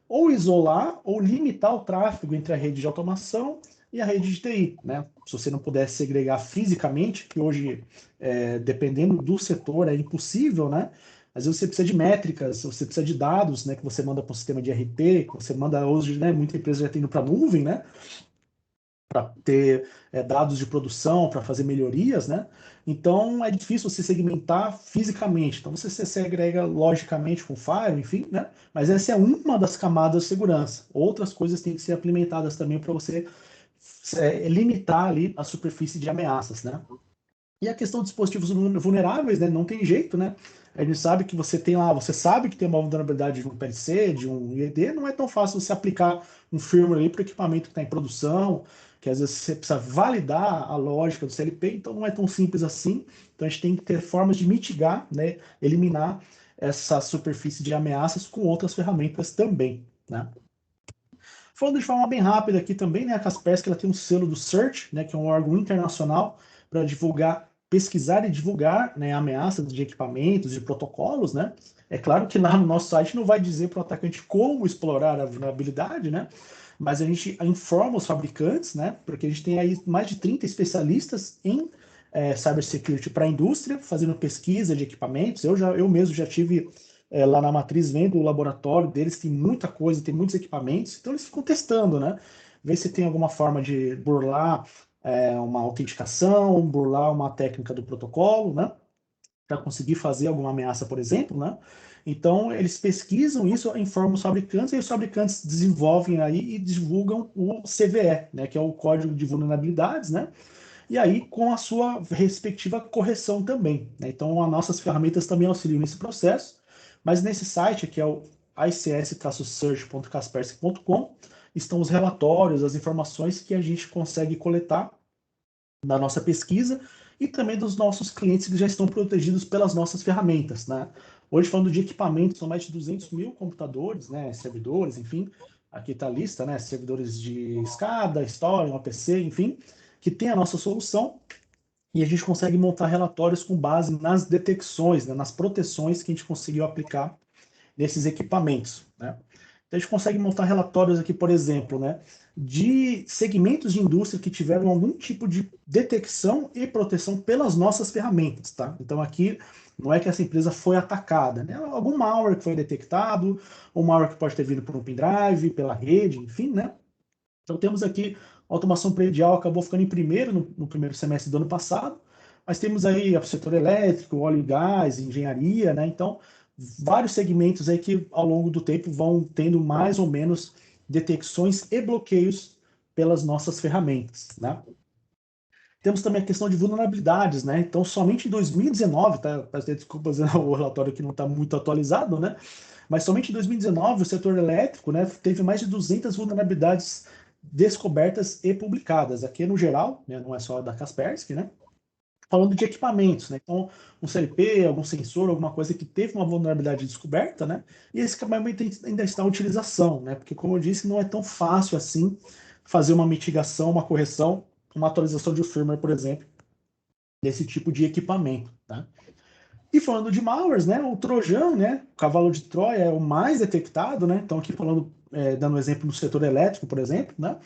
ou isolar ou limitar o tráfego entre a rede de automação e a rede de TI, né? Se você não puder segregar fisicamente, que hoje, dependendo do setor, é impossível, né? Às vezes você precisa de métricas, você precisa de dados, né? Que você manda para o sistema de RP, que você manda hoje, né? Muita empresa já tem indo para a nuvem, né? Para ter dados de produção, para fazer melhorias, né? Então é difícil você segmentar fisicamente. Então você segrega logicamente com Fire, enfim, né? Mas essa é uma das camadas de segurança. Outras coisas têm que ser implementadas também para você limitar ali a superfície de ameaças, né? E a questão de dispositivos vulneráveis, né? Não tem jeito, né? A gente sabe que você tem lá, você sabe que tem uma vulnerabilidade de um PLC, de um IED, não é tão fácil você aplicar um firmware ali para o equipamento que está em produção, que às vezes você precisa validar a lógica do CLP, então não é tão simples assim. Então a gente tem que ter formas de mitigar, né? Eliminar essa superfície de ameaças com outras ferramentas também, né? Falando de forma bem rápida aqui também, né, a Kaspersky ela tem um selo do CERT, né, que é um órgão internacional para divulgar, pesquisar e divulgar, né, ameaças de equipamentos e protocolos, né. É claro que lá no nosso site não vai dizer para o atacante como explorar a vulnerabilidade, né, mas a gente informa os fabricantes, né, porque a gente tem aí mais de 30 especialistas em cybersecurity para a indústria, fazendo pesquisa de equipamentos. Eu mesmo já tive lá na matriz, vendo o laboratório deles, tem muita coisa, tem muitos equipamentos, então eles ficam testando, né? Ver se tem alguma forma de burlar uma autenticação, burlar uma técnica do protocolo, né? Para conseguir fazer alguma ameaça, por exemplo, né? Então, eles pesquisam isso, informam os fabricantes, e os fabricantes desenvolvem aí e divulgam o CVE, né? Que é o Código de Vulnerabilidades, né? E aí com a sua respectiva correção também, né? Então, as nossas ferramentas também auxiliam nesse processo, mas nesse site, que é o ics-search.kaspersky.com, estão os relatórios, as informações que a gente consegue coletar da nossa pesquisa e também dos nossos clientes que já estão protegidos pelas nossas ferramentas, né? Hoje, falando de equipamentos, são mais de 200 mil computadores, né, servidores, enfim, aqui está a lista, né, servidores de SCADA, Storm, OPC, enfim, que tem a nossa solução e a gente consegue montar relatórios com base nas detecções, né, nas proteções que a gente conseguiu aplicar nesses equipamentos, né? Então, a gente consegue montar relatórios aqui, por exemplo, né, de segmentos de indústria que tiveram algum tipo de detecção e proteção pelas nossas ferramentas, tá? Então, aqui não é que essa empresa foi atacada, né? Algum malware que foi detectado, ou malware que pode ter vindo por um pendrive, pela rede, enfim, né? Então, temos aqui automação predial, acabou ficando em primeiro no primeiro semestre do ano passado, mas temos aí o setor elétrico, óleo e gás, engenharia, né? Então, vários segmentos aí que ao longo do tempo vão tendo mais ou menos detecções e bloqueios pelas nossas ferramentas, né? Temos também a questão de vulnerabilidades, né? Então, somente em 2019, tá? Peço desculpas, o relatório aqui não está muito atualizado, né? Mas somente em 2019, o setor elétrico, né, teve mais de 200 vulnerabilidades descobertas e publicadas. Aqui no geral, né, não é só da Kaspersky, né? Falando de equipamentos, né? Então, um CLP, algum sensor, alguma coisa que teve uma vulnerabilidade descoberta, né? E esse equipamento ainda está em utilização, né? Porque, como eu disse, não é tão fácil assim fazer uma mitigação, uma correção, uma atualização de firmware, por exemplo, desse tipo de equipamento, tá? E falando de malwares, né? O Trojan, né? O cavalo de Troia é o mais detectado, né? Então, aqui falando, dando um exemplo no setor elétrico, por exemplo, né?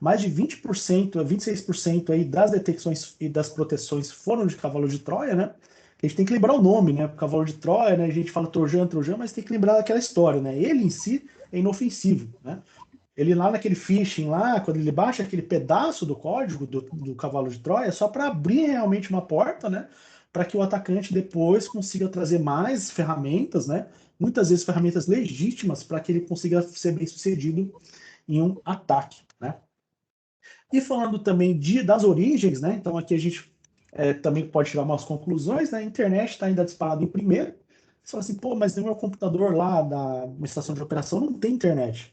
Mais de 20% a 26% aí das detecções e das proteções foram de cavalo de Troia, né? A gente tem que lembrar o nome, né? O cavalo de Troia, né? A gente fala Trojan, Trojan, mas tem que lembrar daquela história, né? Ele em si é inofensivo, né? Ele lá naquele phishing lá, quando ele baixa aquele pedaço do código do cavalo de Troia, é só para abrir realmente uma porta, né? Para que o atacante depois consiga trazer mais ferramentas, né? Muitas vezes ferramentas legítimas para que ele consiga ser bem sucedido em um ataque, né? E falando também das origens, né? Então aqui a gente também pode tirar umas conclusões, né? A internet está ainda disparado em primeiro. Você fala assim, pô, mas no meu computador lá da uma estação de operação não tem internet.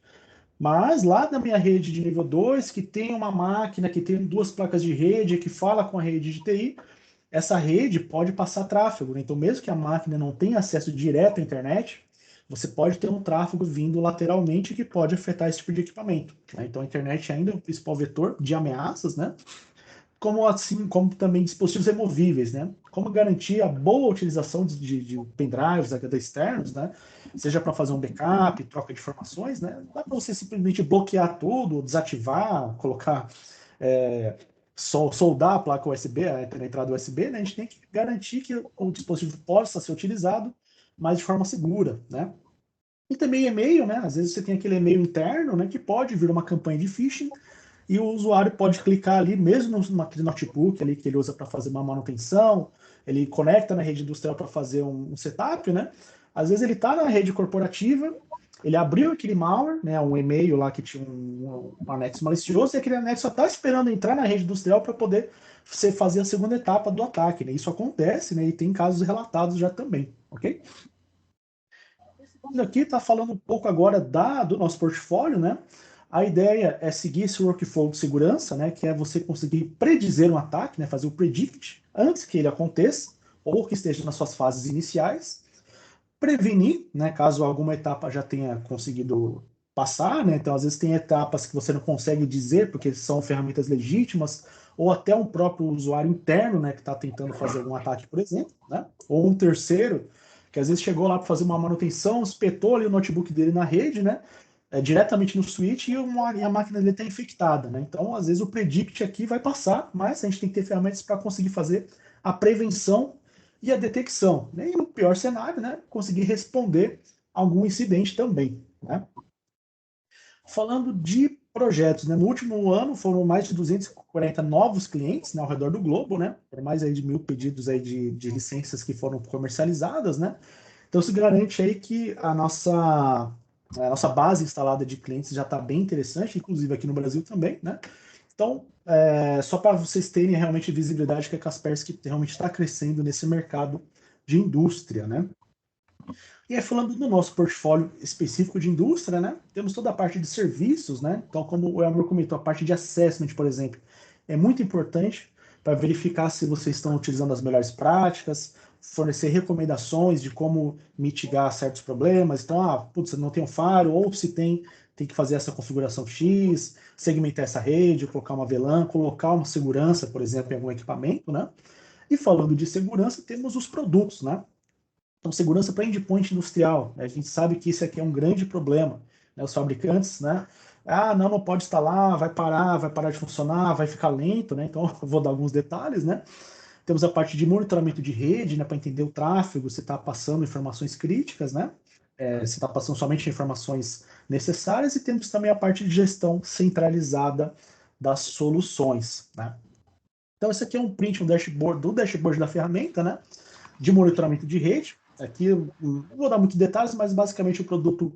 Mas lá na minha rede de nível 2, que tem uma máquina, que tem duas placas de rede, que fala com a rede de TI, essa rede pode passar tráfego, né? Então, mesmo que a máquina não tenha acesso direto à internet, você pode ter um tráfego vindo lateralmente que pode afetar esse tipo de equipamento, né? Então, a internet ainda é o principal vetor de ameaças, né? Como assim, como também dispositivos removíveis, né? Como garantir a boa utilização de pendrives HD externos, né? Seja para fazer um backup, troca de informações, né? Não dá para você simplesmente bloquear tudo, desativar, colocar, soldar a placa USB, a entrada USB, né? A gente tem que garantir que o dispositivo possa ser utilizado, mas de forma segura, né? E também e-mail, né? Às vezes você tem aquele e-mail interno, né? Que pode vir uma campanha de phishing e o usuário pode clicar ali, mesmo no notebook ali que ele usa para fazer uma manutenção, ele conecta na rede industrial para fazer um setup, né? Às vezes ele está na rede corporativa, ele abriu aquele malware, né, um e-mail lá que tinha um anexo malicioso, e aquele anexo só está esperando entrar na rede industrial para poder fazer a segunda etapa do ataque, né? Isso acontece, né? E tem casos relatados já também, ok? Aqui está falando um pouco agora do nosso portfólio, né? A ideia é seguir esse workflow de segurança, né? Que é você conseguir predizer um ataque, né? Fazer o predict antes que ele aconteça ou que esteja nas suas fases iniciais, prevenir, né? Caso alguma etapa já tenha conseguido passar, né? Então às vezes tem etapas que você não consegue dizer porque são ferramentas legítimas ou até um próprio usuário interno, né? Que está tentando fazer algum ataque, por exemplo, né? Ou um terceiro que às vezes chegou lá para fazer uma manutenção, espetou ali o notebook dele na rede, né? Diretamente no switch e a máquina dele está infectada, né? Então, às vezes o predict aqui vai passar, mas a gente tem que ter ferramentas para conseguir fazer a prevenção e a detecção, né? E no pior cenário, né? Conseguir responder a algum incidente também, né? Falando de projetos, né? No último ano foram mais de 240 novos clientes, né, ao redor do globo, né? Foram mais aí de 1.000 pedidos aí de licenças que foram comercializadas, né? Então se garante aí que a nossa base instalada de clientes já está bem interessante, inclusive aqui no Brasil também, né? Então, só para vocês terem realmente visibilidade que a Kaspersky realmente está crescendo nesse mercado de indústria, né? E aí, falando do nosso portfólio específico de indústria, né? Temos toda a parte de serviços, né? Então, como o Elmer comentou, a parte de assessment, por exemplo, é muito importante para verificar se vocês estão utilizando as melhores práticas, fornecer recomendações de como mitigar certos problemas. Então, putz, não tem um faro, ou se tem que fazer essa configuração X, segmentar essa rede, colocar uma VLAN, colocar uma segurança, por exemplo, em algum equipamento, né? E falando de segurança, temos os produtos, né? Então, segurança para endpoint industrial, né? A gente sabe que isso aqui é um grande problema. né, os fabricantes, né? Ah, não pode instalar, vai parar de funcionar, vai ficar lento, né? Então, eu vou dar alguns detalhes, né? Temos a parte de monitoramento de rede, né, para entender o tráfego, se está passando informações críticas, né? Se está passando somente informações necessárias, e temos também a parte de gestão centralizada das soluções, né? Então, esse aqui é um print do dashboard da ferramenta, né? De monitoramento de rede. Aqui eu não vou dar muitos detalhes, mas basicamente o produto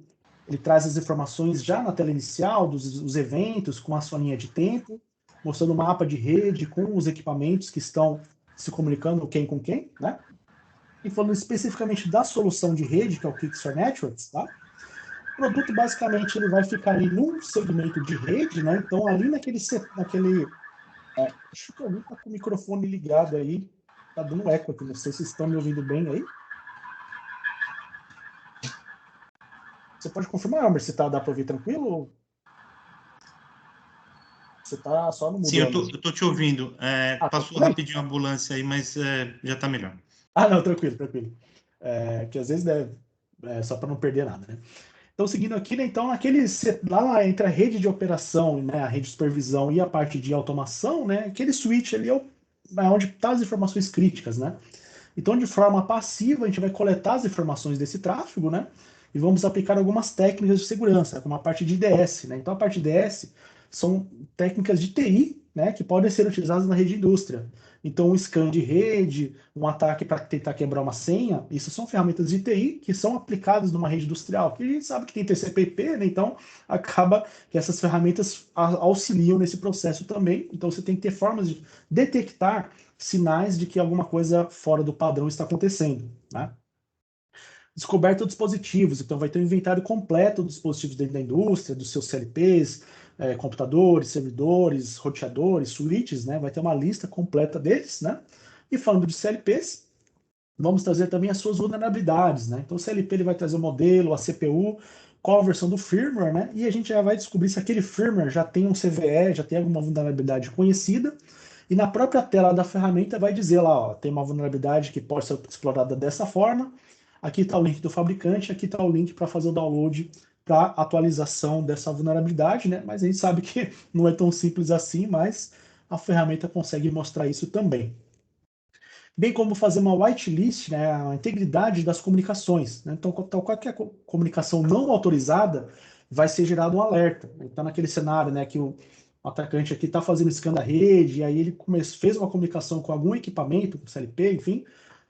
ele traz as informações já na tela inicial dos eventos, com a sua linha de tempo, mostrando o mapa de rede com os equipamentos que estão se comunicando quem com quem, né? E falando especificamente da solução de rede, que é o Kixor Networks, tá? O produto basicamente ele vai ficar ali num segmento de rede, né? Então ali naquele acho que alguém está com o microfone ligado aí, tá dando eco aqui, não sei se vocês estão me ouvindo bem aí. Você pode confirmar, Amber, se dá para ouvir tranquilo ou você tá só no Sim, mudo, Amber? eu tô te ouvindo. Tá Passou tudo bem? rapidinho a ambulância aí, mas já está melhor. Não, tranquilo. Que às vezes só para não perder nada, né? Então, seguindo aqui, né, então, lá entre a rede de operação, né, a rede de supervisão e a parte de automação, né, aquele switch ali é onde estão as informações críticas, né? Então, de forma passiva, a gente vai coletar as informações desse tráfego, né? E vamos aplicar algumas técnicas de segurança, como a parte de IDS, né? Então, a parte de IDS são técnicas de TI, né, que podem ser utilizadas na rede de indústria. Então, um scan de rede, um ataque para tentar quebrar uma senha, isso são ferramentas de TI que são aplicadas numa rede industrial, que a gente sabe que tem TCP/IP, né? Então, acaba que essas ferramentas auxiliam nesse processo também. Então, você tem que ter formas de detectar sinais de que alguma coisa fora do padrão está acontecendo, né? Descoberta de dispositivos, então vai ter um inventário completo dos dispositivos dentro da indústria, dos seus CLPs, computadores, servidores, roteadores, switches, né? Vai ter uma lista completa deles, né? E falando de CLPs, vamos trazer também as suas vulnerabilidades, né? Então o CLP ele vai trazer o modelo, a CPU, qual a versão do firmware, né? E a gente já vai descobrir se aquele firmware já tem um CVE, já tem alguma vulnerabilidade conhecida. E na própria tela da ferramenta vai dizer lá, ó, tem uma vulnerabilidade que pode ser explorada dessa forma. Aqui está o link do fabricante, aqui está o link para fazer o download para atualização dessa vulnerabilidade, né? Mas a gente sabe que não é tão simples assim, mas a ferramenta consegue mostrar isso também. Bem como fazer uma whitelist, né, a integridade das comunicações, né? Então, qualquer comunicação não autorizada vai ser gerado um alerta. Está naquele cenário, né, que o atacante aqui está fazendo scan da rede, e aí ele fez uma comunicação com algum equipamento, com CLP, enfim,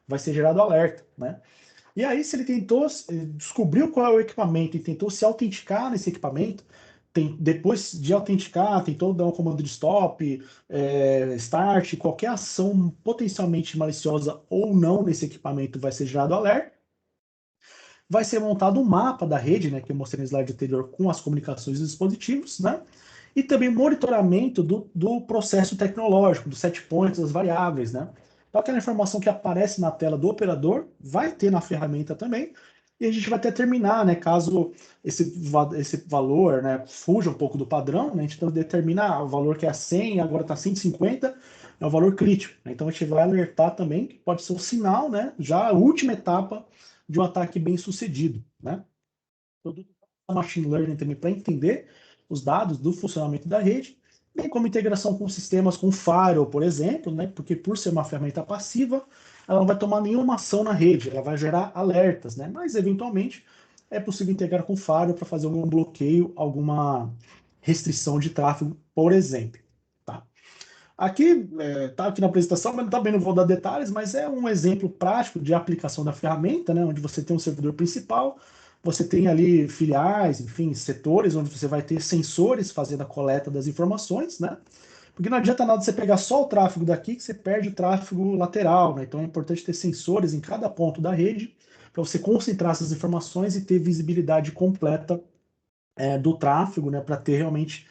vai ser gerado alerta, né? E aí, se ele descobriu qual é o equipamento e tentou se autenticar nesse equipamento, depois de autenticar, tentou dar um comando de stop, start, qualquer ação potencialmente maliciosa ou não nesse equipamento vai ser gerado alerta. Vai ser montado um mapa da rede, né, que eu mostrei no slide anterior, com as comunicações dos dispositivos, né? E também monitoramento do processo tecnológico, dos set points, das variáveis, né? Então, aquela informação que aparece na tela do operador vai ter na ferramenta também, e a gente vai determinar, né, caso esse valor, né, fuja um pouco do padrão, né, a gente então determina o valor que é 100, agora está 150, é o valor crítico, né? Então, a gente vai alertar também, que pode ser o sinal, né, já a última etapa de um ataque bem sucedido, né? Produto machine learning também para entender os dados do funcionamento da rede, bem como integração com sistemas com firewall, por exemplo, né? Porque por ser uma ferramenta passiva, ela não vai tomar nenhuma ação na rede, ela vai gerar alertas, né? Mas eventualmente é possível integrar com firewall para fazer algum bloqueio, alguma restrição de tráfego, por exemplo. Tá? Aqui, tá aqui na apresentação, mas também não vou dar detalhes, mas é um exemplo prático de aplicação da ferramenta, né, onde você tem um servidor principal, você tem ali filiais, enfim, setores, onde você vai ter sensores fazendo a coleta das informações, né? Porque não adianta nada você pegar só o tráfego daqui, que você perde o tráfego lateral, né? Então é importante ter sensores em cada ponto da rede, para você concentrar essas informações e ter visibilidade completa do tráfego, né? Para ter realmente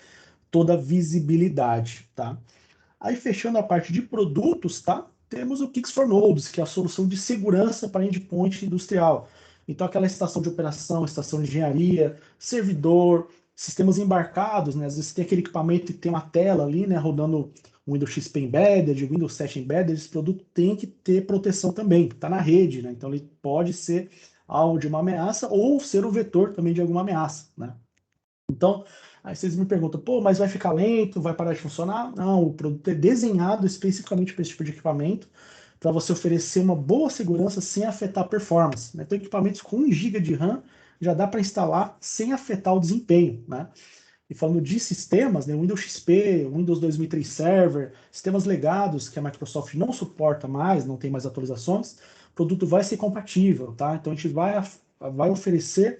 toda a visibilidade, tá? Aí, fechando a parte de produtos, tá? Temos o Kix for Nodes, que é a solução de segurança para endpoint industrial. Então, aquela estação de operação, estação de engenharia, servidor, sistemas embarcados, né? Às vezes tem aquele equipamento que tem uma tela ali, né? Rodando o Windows XP Embedded, Windows 7 Embedded, esse produto tem que ter proteção também, está na rede, né? Então, ele pode ser alvo de uma ameaça ou ser o vetor também de alguma ameaça, né? Então, aí vocês me perguntam, pô, mas vai ficar lento, vai parar de funcionar? Não, o produto é desenhado especificamente para esse tipo de equipamento, para você oferecer uma boa segurança sem afetar a performance, né? Então, equipamentos com 1 GB de RAM já dá para instalar sem afetar o desempenho, né? E falando de sistemas, né, Windows XP, Windows 2003 Server, sistemas legados que a Microsoft não suporta mais, não tem mais atualizações, o produto vai ser compatível, tá? Então a gente vai oferecer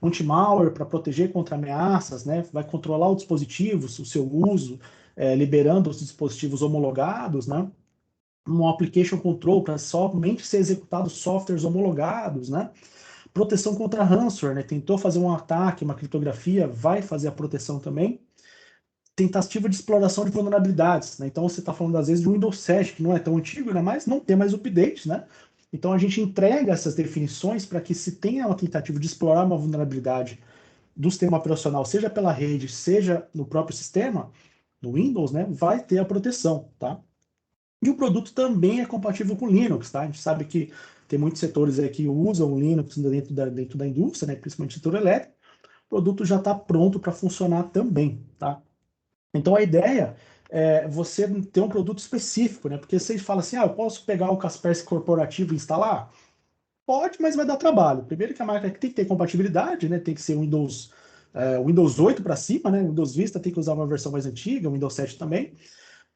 anti-malware para proteger contra ameaças, né? Vai controlar os dispositivos, o seu uso, liberando os dispositivos homologados, né? Um application control para somente ser executado softwares homologados, né? Proteção contra ransomware, né? Tentou fazer um ataque, uma criptografia, vai fazer a proteção também. Tentativa de exploração de vulnerabilidades, né? Então você está falando às vezes de Windows 7, que não é tão antigo, né? Mas não tem mais updates, né? Então a gente entrega essas definições para que se tenha uma tentativa de explorar uma vulnerabilidade do sistema operacional, seja pela rede, seja no próprio sistema, no Windows, né? Vai ter a proteção, tá? E o produto também é compatível com Linux, tá? A gente sabe que tem muitos setores aí que usam o Linux dentro da indústria, né? Principalmente no setor elétrico. O produto já está pronto para funcionar também, tá? Então a ideia é você ter um produto específico, né? Porque você fala assim, eu posso pegar o Kaspersky corporativo e instalar? Pode, mas vai dar trabalho. Primeiro que a máquina tem que ter compatibilidade, né? Tem que ser Windows 8 para cima, né? Windows Vista tem que usar uma versão mais antiga, Windows 7 também.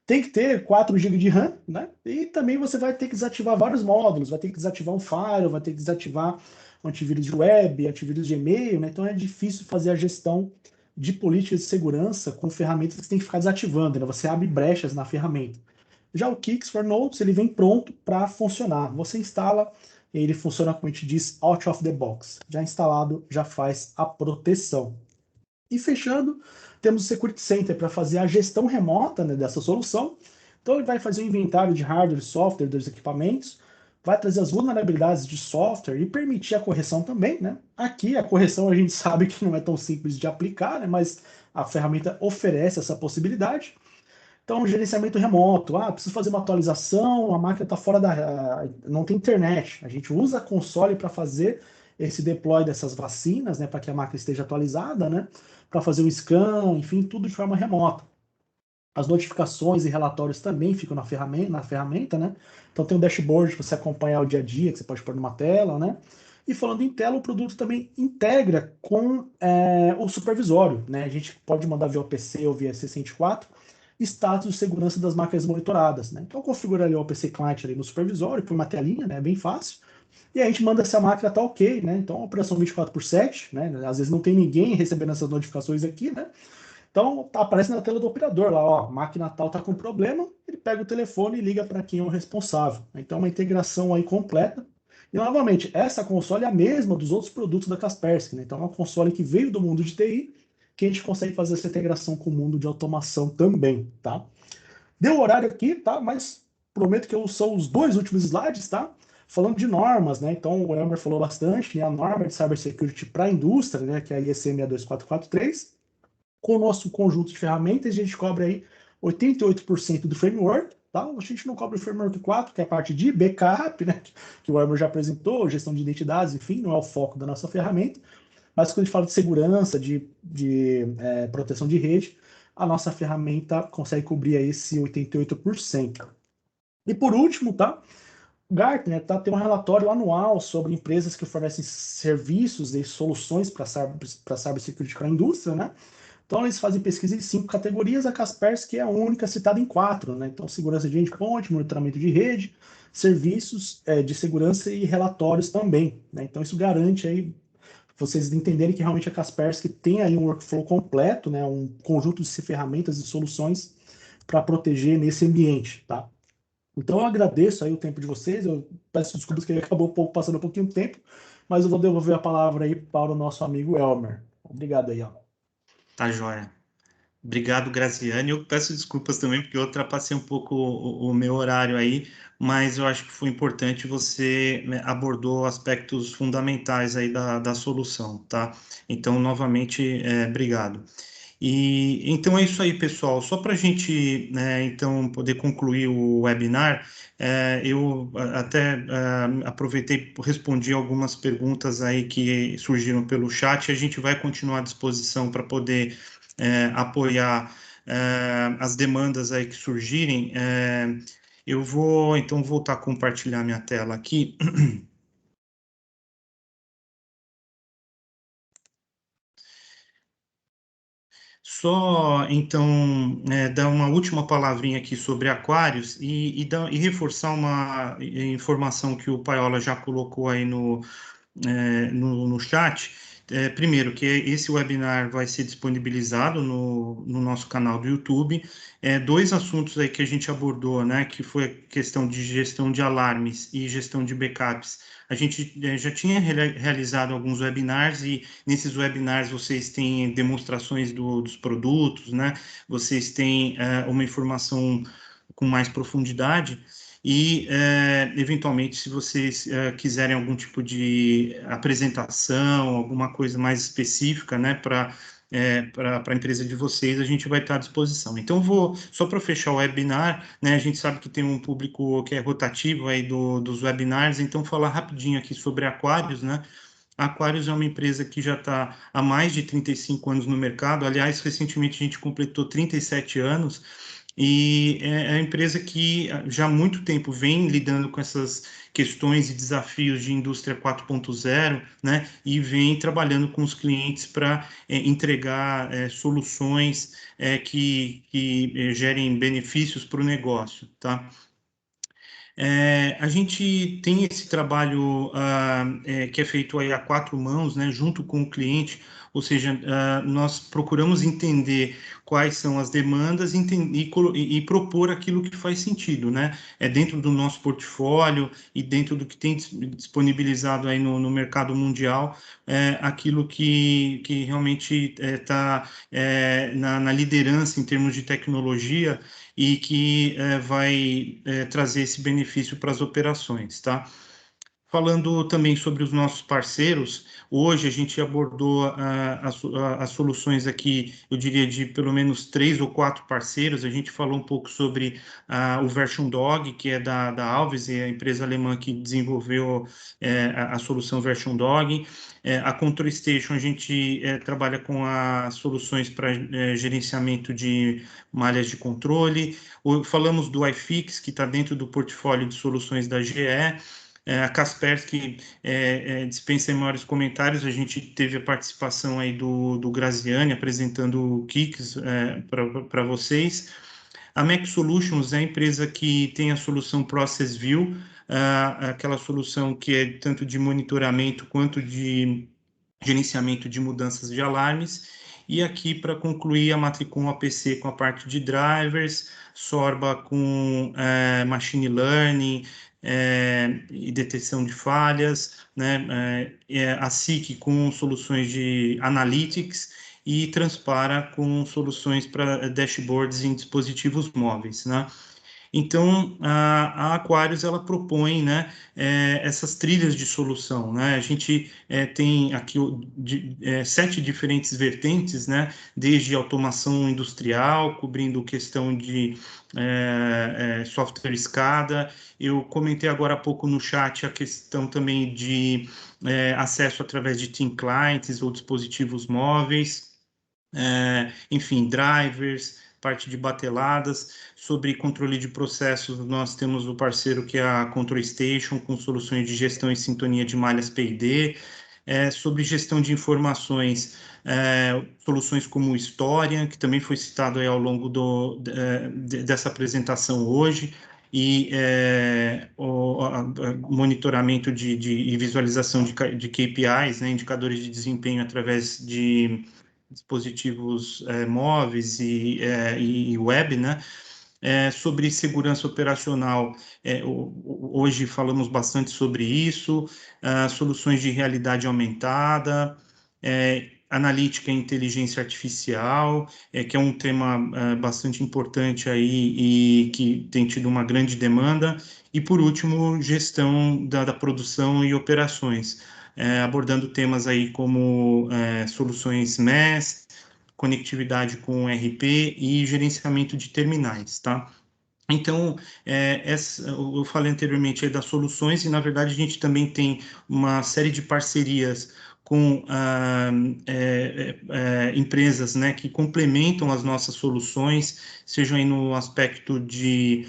Tem que ter 4 GB de RAM, né? E também você vai ter que desativar vários módulos, vai ter que desativar um firewall, vai ter que desativar um antivírus de web, antivírus de e-mail, né? Então é difícil fazer a gestão de políticas de segurança com ferramentas que você tem que ficar desativando, né? Você abre brechas na ferramenta. Já o Kix for Notes, ele vem pronto para funcionar. Você instala, ele funciona como a gente diz, out of the box. Já instalado, já faz a proteção. E fechando, temos o Security Center para fazer a gestão remota, né, dessa solução. Então, ele vai fazer o inventário de hardware e software dos equipamentos, vai trazer as vulnerabilidades de software e permitir a correção também, né? Aqui, a correção a gente sabe que não é tão simples de aplicar, né, mas a ferramenta oferece essa possibilidade. Então, gerenciamento remoto. Preciso fazer uma atualização, a máquina está fora da. Não tem internet. A gente usa a console para fazer esse deploy dessas vacinas, né, para que a máquina esteja atualizada, né, para fazer o scan, enfim, tudo de forma remota. As notificações e relatórios também ficam na ferramenta, né? Então tem um dashboard para você acompanhar o dia a dia, que você pode pôr numa tela, né? E falando em tela, o produto também integra com o supervisório, né? A gente pode mandar via OPC ou via C104 status de segurança das máquinas monitoradas, né? Então configura ali o OPC Client ali no supervisório, põe uma telinha, né? É bem fácil. E a gente manda se a máquina tá ok, né? Então, operação 24/7, né? Às vezes não tem ninguém recebendo essas notificações aqui, né? Então, aparece na tela do operador lá, ó, máquina tal tá com problema, ele pega o telefone e liga para quem é o responsável. Então, uma integração aí completa. E, novamente, essa console é a mesma dos outros produtos da Kaspersky, né? Então, é uma console que veio do mundo de TI, que a gente consegue fazer essa integração com o mundo de automação também, tá? Deu horário aqui, tá? Mas prometo que são os 2 últimos slides, tá? Falando de normas, né? Então, o Elmer falou bastante, né? A norma de cybersecurity para a indústria, né? Que é a IEC 62443. Com o nosso conjunto de ferramentas, a gente cobre aí 88% do framework, tá? A gente não cobre o framework 4, que é a parte de backup, né? Que o Elmer já apresentou, gestão de identidades, enfim, não é o foco da nossa ferramenta. Mas quando a gente fala de segurança, de proteção de rede, a nossa ferramenta consegue cobrir aí esse 88%. E por último, tá? Gartner tem um relatório anual sobre empresas que fornecem serviços e soluções para cybersecurity para a indústria, né? Então, eles fazem pesquisa em 5 categorias, a Kaspersky é a única citada em 4, né? Então, segurança de endpoint, monitoramento de rede, serviços de segurança e relatórios também, né? Então, isso garante aí vocês entenderem que realmente a Kaspersky tem aí um workflow completo, né? Um conjunto de ferramentas e soluções para proteger nesse ambiente, tá? Então, eu agradeço aí o tempo de vocês, eu peço desculpas que ele acabou passando um pouquinho de tempo, mas eu vou devolver a palavra aí para o nosso amigo Elmer. Obrigado aí, ó. Tá joia. Obrigado, Graziane. Eu peço desculpas também, porque eu ultrapassei um pouco o meu horário aí, mas eu acho que foi importante você, né, abordou aspectos fundamentais aí da solução, tá? Então, novamente, obrigado. E então é isso aí, pessoal. Só para a gente, né, então, poder concluir o webinar, eu até aproveitei, respondi algumas perguntas aí que surgiram pelo chat. A gente vai continuar à disposição para poder apoiar as demandas aí que surgirem. Eu vou então voltar a compartilhar minha tela aqui. Só, então, dar uma última palavrinha aqui sobre aquários e reforçar uma informação que o Paiola já colocou aí no chat. Primeiro, que esse webinar vai ser disponibilizado no nosso canal do YouTube. Dois assuntos aí que a gente abordou, né, que foi a questão de gestão de alarmes e gestão de backups. A gente já tinha realizado alguns webinars e nesses webinars vocês têm demonstrações dos produtos, né? Vocês têm uma informação com mais profundidade. E, eventualmente, se vocês quiserem algum tipo de apresentação, alguma coisa mais específica, né, para a empresa de vocês, a gente vai estar à disposição. Então, só para fechar o webinar, né, a gente sabe que tem um público que é rotativo aí dos webinars, então, falar rapidinho aqui sobre Aquários, né? A Aquarius é uma empresa que já está há mais de 35 anos no mercado. Aliás, recentemente a gente completou 37 anos e é a empresa que já há muito tempo vem lidando com essas questões e desafios de indústria 4.0, né? E vem trabalhando com os clientes para entregar soluções que gerem benefícios para o negócio, tá? A gente tem esse trabalho que é feito aí a quatro mãos, né, junto com o cliente, ou seja, nós procuramos entender quais são as demandas e propor aquilo que faz sentido, né? Dentro do nosso portfólio e dentro do que tem disponibilizado aí no mercado mundial, aquilo que realmente está na liderança em termos de tecnologia e que vai trazer esse benefício para as operações, tá? Falando também sobre os nossos parceiros, hoje a gente abordou as soluções aqui, eu diria, de pelo menos 3 ou 4 parceiros. A gente falou um pouco sobre o Version Dog, que é da Alves, é a empresa alemã que desenvolveu a solução Version Dog. A Control Station, a gente trabalha com as soluções para gerenciamento de malhas de controle. Falamos do iFix, que está dentro do portfólio de soluções da GE. A Kaspersky dispensa maiores comentários. A gente teve a participação aí do Graziani apresentando o Kicks para vocês. A Mac Solutions é a empresa que tem a solução Process View, aquela solução que é tanto de monitoramento quanto de gerenciamento de mudanças de alarmes. E aqui, para concluir, a Matricom APC com a parte de drivers, Sorba com machine learning e detecção de falhas, né? A SIC com soluções de analytics e Transpara com soluções para dashboards em dispositivos móveis, né? Então, a Aquarius, ela propõe, né, essas trilhas de solução, né? A gente tem aqui 7 diferentes vertentes, né? Desde automação industrial, cobrindo questão de software SCADA. Eu comentei agora há pouco no chat a questão também de acesso através de Team Clients ou dispositivos móveis, enfim, drivers, parte de bateladas. Sobre controle de processos, nós temos o parceiro que é a Control Station, com soluções de gestão e sintonia de malhas P&D. Sobre gestão de informações, soluções como o Historian, que também foi citado aí ao longo dessa apresentação hoje, e o monitoramento e visualização de KPIs, né, indicadores de desempenho através de dispositivos móveis e web, né? Sobre segurança operacional, hoje falamos bastante sobre isso, soluções de realidade aumentada, analítica e inteligência artificial, que é um tema bastante importante aí e que tem tido uma grande demanda, e por último, gestão da produção e operações, abordando temas aí como soluções MES, conectividade com RP e gerenciamento de terminais, tá? Então, eu falei anteriormente aí das soluções, e na verdade a gente também tem uma série de parcerias com empresas, né, que complementam as nossas soluções, seja aí no aspecto de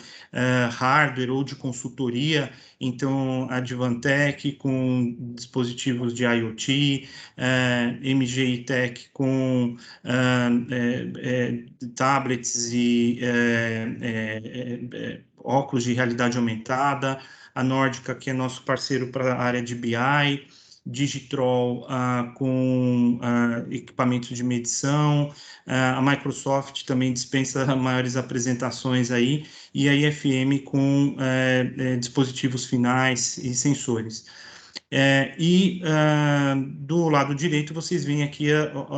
hardware ou de consultoria. Então, a Advantech com dispositivos de IoT, MGI Tech com tablets e óculos de realidade aumentada, a Nórdica, que é nosso parceiro para a área de BI, Digitrol com equipamentos de medição, a Microsoft também dispensa maiores apresentações aí, e a IFM com dispositivos finais e sensores. Do lado direito, vocês veem aqui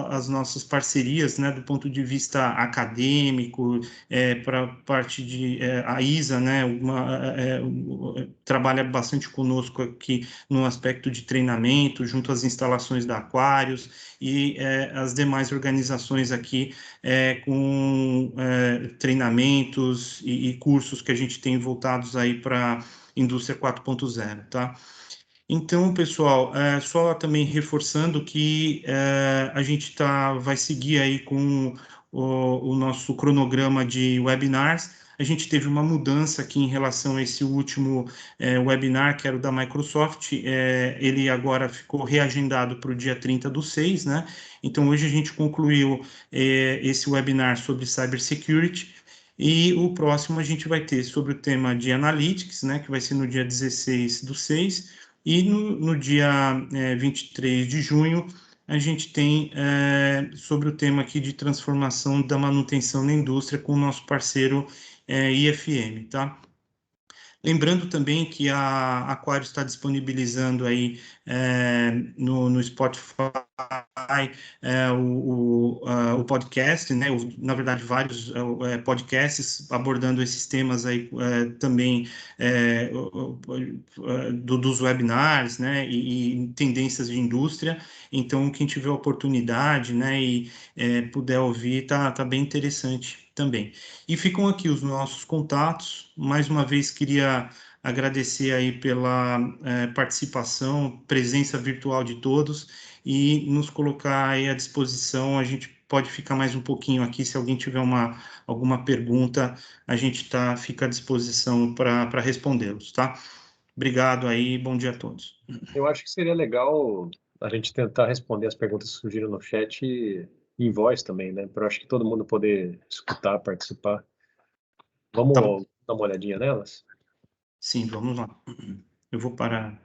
as nossas parcerias, né, do ponto de vista acadêmico, para a parte de a ISA, né, trabalha bastante conosco aqui no aspecto de treinamento, junto às instalações da Aquarius, e as demais organizações aqui com treinamentos e cursos que a gente tem voltados aí para indústria 4.0, tá? Então, pessoal, só também reforçando que a gente vai seguir aí com o nosso cronograma de webinars. A gente teve uma mudança aqui em relação a esse último webinar, que era o da Microsoft. Ele agora ficou reagendado para o dia 30/6, né? Então, hoje a gente concluiu esse webinar sobre cybersecurity. E o próximo a gente vai ter sobre o tema de Analytics, né? Que vai ser no dia 16/6. E no dia 23 de junho, a gente tem sobre o tema aqui de transformação da manutenção na indústria com o nosso parceiro IFM, tá? Lembrando também que a Aquarius está disponibilizando aí no Spotify o podcast, né? Na verdade, vários podcasts abordando esses temas aí também dos webinars, né? E tendências de indústria. Então, quem tiver oportunidade, né? E puder ouvir, tá bem interessante também. E ficam aqui os nossos contatos. Mais uma vez, queria agradecer aí pela participação, presença virtual de todos e nos colocar aí à disposição. A gente pode ficar mais um pouquinho aqui, se alguém tiver alguma pergunta, a gente fica à disposição para respondê-los, tá? Obrigado aí, bom dia a todos. Eu acho que seria legal a gente tentar responder as perguntas que surgiram no chat em voz também, né? Para acho que todo mundo poder escutar, participar. Vamos Tá bom. dar uma olhadinha nelas? Sim, vamos lá. Eu vou parar.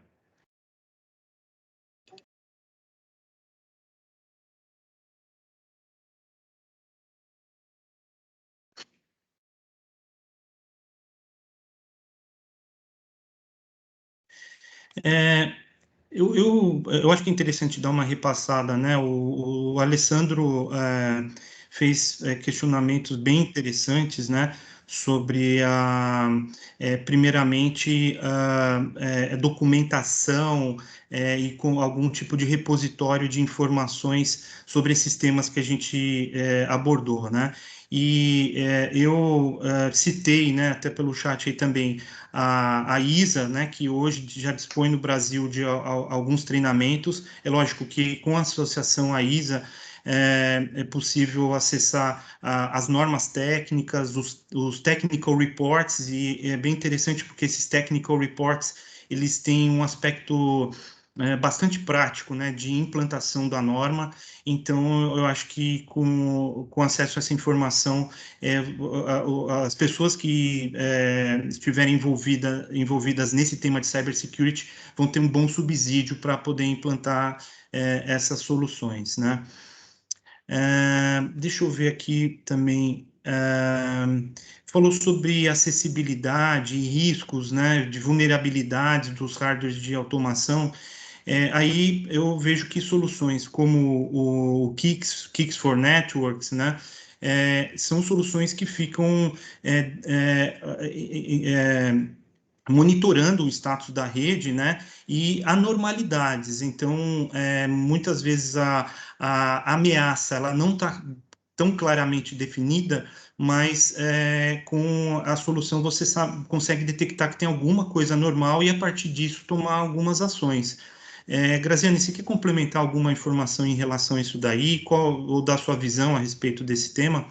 Eu acho que é interessante dar uma repassada, né? O Alessandro fez questionamentos bem interessantes, né? Sobre primeiramente, documentação e com algum tipo de repositório de informações sobre esses temas que a gente abordou, né? E eu citei, né, até pelo chat aí também, a ISA, né, que hoje já dispõe no Brasil de alguns treinamentos. É lógico que com a associação à ISA é possível acessar as normas técnicas, os technical reports, e é bem interessante porque esses technical reports eles têm um aspecto bastante prático, né, de implantação da norma. Então, eu acho que com acesso a essa informação, as pessoas que estiverem envolvidas nesse tema de cybersecurity vão ter um bom subsídio para poder implantar essas soluções, né? Deixa eu ver aqui também. Falou sobre acessibilidade e riscos, né, de vulnerabilidade dos hardwares de automação. Aí eu vejo que soluções como o Kix for Networks, né, são soluções que ficam monitorando o status da rede, né, e anormalidades. Então, muitas vezes a ameaça ela não está tão claramente definida, mas com a solução você consegue detectar que tem alguma coisa anormal e, a partir disso, tomar algumas ações. Graziane, você quer complementar alguma informação em relação a isso daí? Ou dar sua visão a respeito desse tema?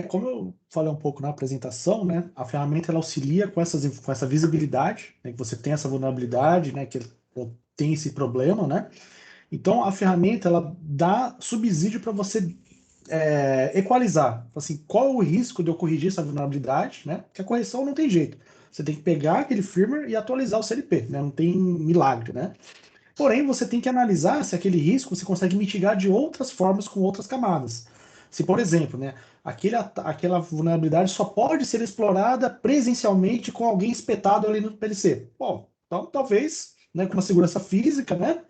Como eu falei um pouco na apresentação, né, a ferramenta ela auxilia com essa visibilidade, né, que você tem essa vulnerabilidade, né, que tem esse problema, né? Então a ferramenta ela dá subsídio para você equalizar, assim, qual é o risco de eu corrigir essa vulnerabilidade, né? Porque a correção não tem jeito. Você tem que pegar aquele firmware e atualizar o CLP, né? Não tem milagre, né? Porém, você tem que analisar se aquele risco você consegue mitigar de outras formas com outras camadas. Se, por exemplo, né, aquela vulnerabilidade só pode ser explorada presencialmente com alguém espetado ali no PLC. Bom, então talvez, né, com uma segurança física, né,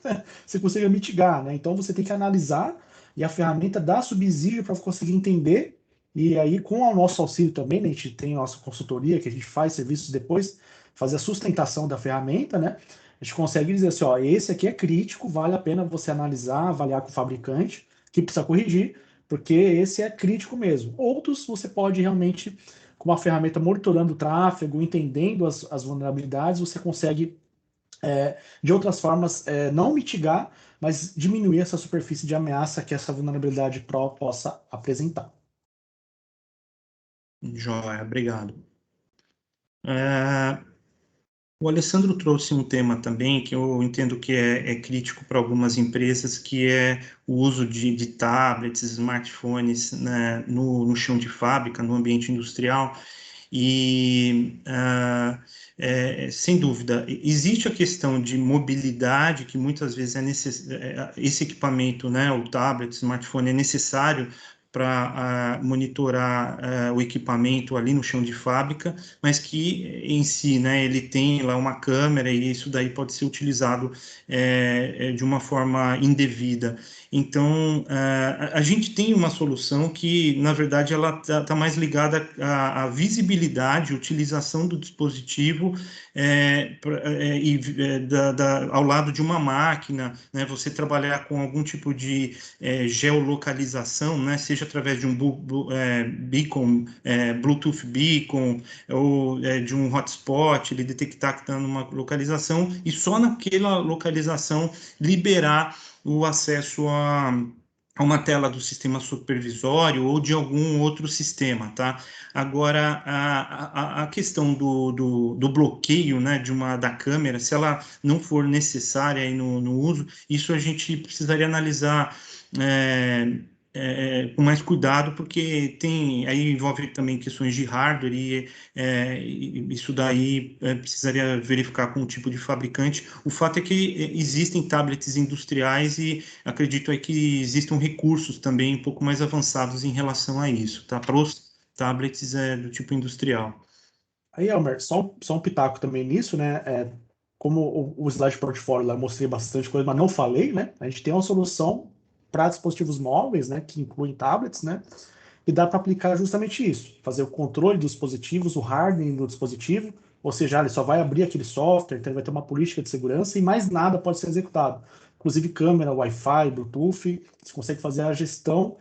você consiga mitigar, né? Então você tem que analisar e a ferramenta dá subsídio para conseguir entender. E aí, com o nosso auxílio também, né, a gente tem a nossa consultoria, que a gente faz serviços depois, fazer a sustentação da ferramenta, né? A gente consegue dizer assim, ó, esse aqui é crítico, vale a pena você analisar, avaliar com o fabricante, que precisa corrigir, porque esse é crítico mesmo. Outros você pode realmente, com uma ferramenta monitorando o tráfego, entendendo as vulnerabilidades, você consegue, de outras formas, não mitigar, mas diminuir essa superfície de ameaça que essa vulnerabilidade possa apresentar. Joia, obrigado. O Alessandro trouxe um tema também que eu entendo que é crítico para algumas empresas, que é o uso de tablets, smartphones, né, no chão de fábrica, no ambiente industrial. E, sem dúvida, existe a questão de mobilidade, que muitas vezes esse equipamento, né, o tablet, o smartphone, é necessário para monitorar o equipamento ali no chão de fábrica, mas que em si, né, ele tem lá uma câmera e isso daí pode ser utilizado de uma forma indevida. Então, a gente tem uma solução que, na verdade, ela está mais ligada à visibilidade, utilização do dispositivo ao lado de uma máquina, né, você trabalhar com algum tipo de geolocalização, né, seja através de um beacon, Bluetooth beacon, ou de um hotspot, ele detectar que está numa localização, e só naquela localização liberar o acesso a uma tela do sistema supervisório ou de algum outro sistema, tá? Agora, a questão do bloqueio, né, da câmera, se ela não for necessária aí no uso, isso a gente precisaria analisar com mais cuidado, porque aí envolve também questões de hardware e isso daí precisaria verificar com o tipo de fabricante. O fato é que existem tablets industriais e acredito aí que existam recursos também um pouco mais avançados em relação a isso, tá? Para os tablets do tipo industrial. Aí, Elmer, só um pitaco também nisso, né? Como o slide portfólio lá eu mostrei bastante coisa, mas não falei, né? A gente tem uma solução para dispositivos móveis, né? Que incluem tablets, né? E dá para aplicar justamente isso, fazer o controle dos dispositivos, o hardening do dispositivo, ou seja, ele só vai abrir aquele software, então ele vai ter uma política de segurança e mais nada pode ser executado. Inclusive câmera, Wi-Fi, Bluetooth, você consegue fazer a gestão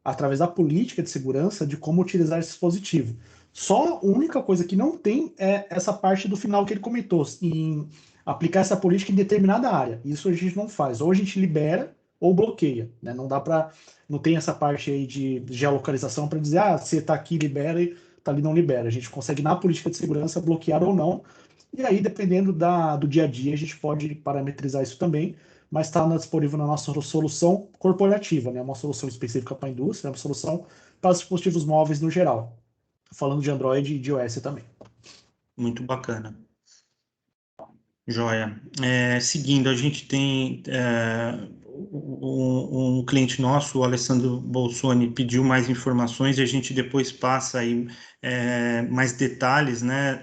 através da política de segurança de como utilizar esse dispositivo. Só a única coisa que não tem é essa parte do final que ele comentou, em aplicar essa política em determinada área. Isso a gente não faz. Ou a gente libera ou bloqueia, né? Não dá para, não tem essa parte aí de geolocalização para dizer, se está aqui libera e está ali não libera. A gente consegue na política de segurança bloquear ou não. E aí, dependendo do dia a dia, a gente pode parametrizar isso também, mas está disponível na nossa solução corporativa, né? Uma solução específica para a indústria, uma solução para os dispositivos móveis no geral. Falando de Android e de iOS também. Muito bacana. Joia. Seguindo, a gente tem um cliente nosso, o Alessandro Bolsoni, pediu mais informações e a gente depois passa aí mais detalhes, né,